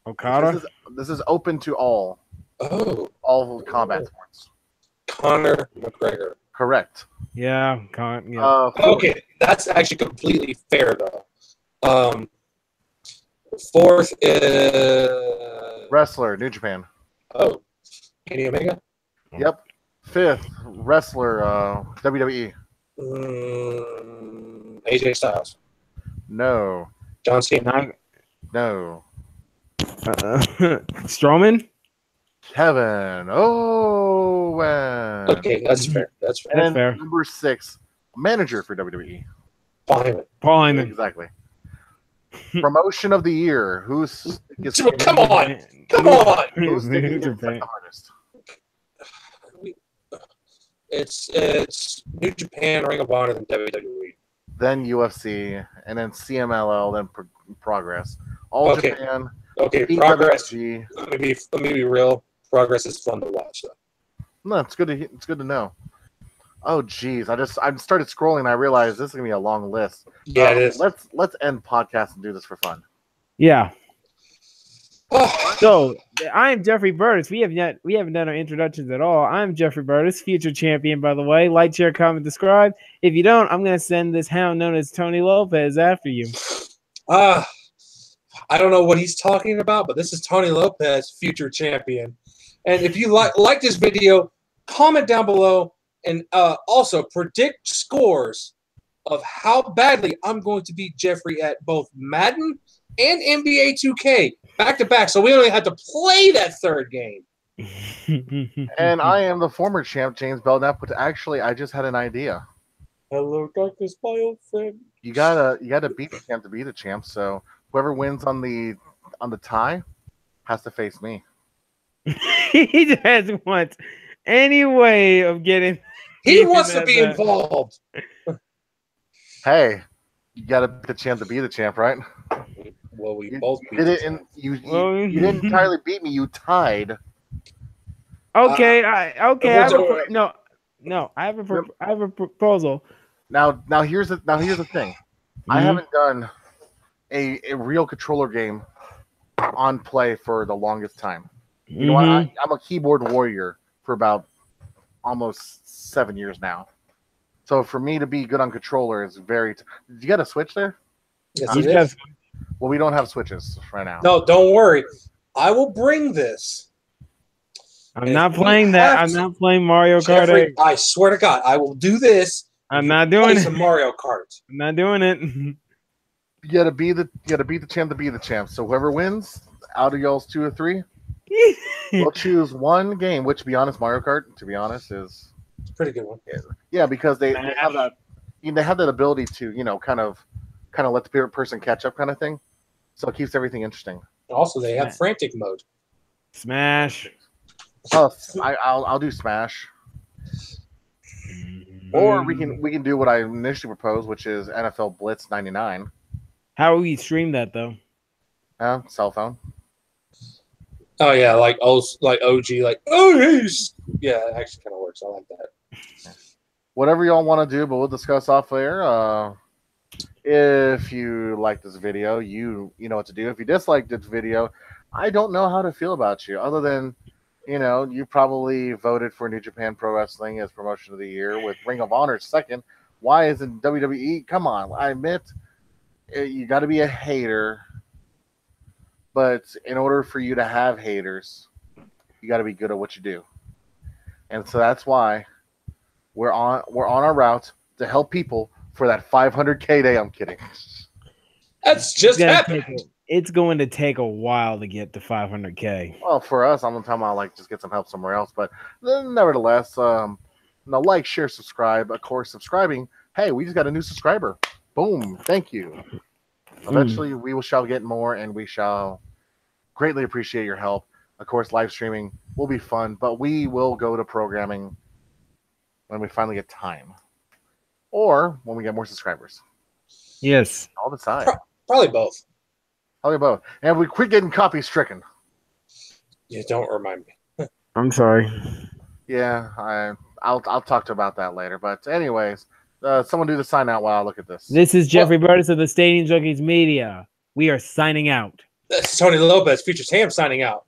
Okada. This is open to all combat sports. Conor McGregor. Correct. Yeah. Okay, that's actually completely fair, though. Fourth is... Wrestler, New Japan. Oh, Kenny Omega? Yep. Fifth, wrestler, WWE. AJ Styles. No. John Cena. No. Strowman. Kevin Owen. Okay, that's fair. That's fair. And then fair. number 6, manager for WWE. Paul Heyman. Paul Heyman. Exactly. Promotion of the year. Who's Come on. Come on. Who's sticking New its Japan. the hardest? It's New Japan, Ring of Honor, then WWE. Then UFC, and then CMLL, then Progress. All Okay. Japan. Okay, Progress. PWG. Let me be real. Progress is fun to watch, though. No, it's good to know. Oh geez, I started scrolling and I realized this is gonna be a long list. Yeah, it is. Let's end podcast and do this for fun. Yeah. Oh, So I am Jeffrey Burtis. We haven't done our introductions at all. I'm Jeffrey Burtis, future champion, by the way. Like, share, comment, subscribe. If you don't, I'm gonna send this hound known as Tony Lopez after you. I don't know what he's talking about, but this is Tony Lopez, future champion. And if you like this video, comment down below and also predict scores of how badly I'm going to beat Jeffrey at both Madden and NBA 2K back to back. So we only had to play that third game. And I am the former champ, James Belknap, but actually I just had an idea. Hello, darkness, my old friend. You gotta beat the champ to be the champ, so whoever wins on the tie has to face me. He just wants any way of getting. He wants to be involved. Hey, you gotta beat the champ to be the champ, right? Well, we You both did it, and you didn't entirely beat me. You tied. Okay, we'll I have a proposal. Now here's the thing. I haven't done a real controller game on play for the longest time. You know what? I'm a keyboard warrior for about almost 7 years now. So for me to be good on controller is very. Did you get a Switch there? Yes, it is. Well, we don't have Switches right now. No, don't worry. I will bring this. I'm not playing that. I'm not playing Mario Kart. Jeffrey, I swear to God, I will do this. I'm not Play doing it. some Mario Kart. I'm not doing it. You gotta beat the champ to be the champ. So whoever wins out of y'all's 2 or 3, we'll choose one game. Which, to be honest, Mario Kart, to be honest, is It's a pretty good one. yeah, because they have that they have that ability to kind of let the person catch up kind of thing. So it keeps everything interesting. Also, they have frantic mode. Smash. Oh, I'll do Smash. Or we can do what I initially proposed, which is NFL Blitz 99. How will we stream that though? Cell phone. Oh yeah, like OG, yeah, it actually kind of works. I like that. Whatever y'all want to do, but we'll discuss off air. If you like this video, you know what to do. If you dislike this video, I don't know how to feel about you, other than you probably voted for New Japan Pro Wrestling as promotion of the year, with Ring of Honor second, Why isn't WWE? Come on, I admit you got to be a hater, but in order for you to have haters, you got to be good at what you do, and so that's why we're on our route to help people for that 500K day. I'm kidding. That's just happened. It's going to take a while to get to 500K. Well, for us, I'm talking about like just get some help somewhere else, but nevertheless, like, share, subscribe. Of course, subscribing. Hey, we just got a new subscriber. Boom! Thank you. Eventually, we shall get more, and we shall greatly appreciate your help. Of course, live streaming will be fun, but we will go to programming when we finally get time, or when we get more subscribers. Yes, All the time. Probably both. Probably both. And we quit getting copy stricken. Yeah, don't remind me. I'm sorry. Yeah, I'll talk to about that later. But anyways, someone do the sign out while I look at this. This is Jeffrey Burtis of the Stadium Junkies Media. We are signing out. That's Tony Lopez, Future Sam, signing out.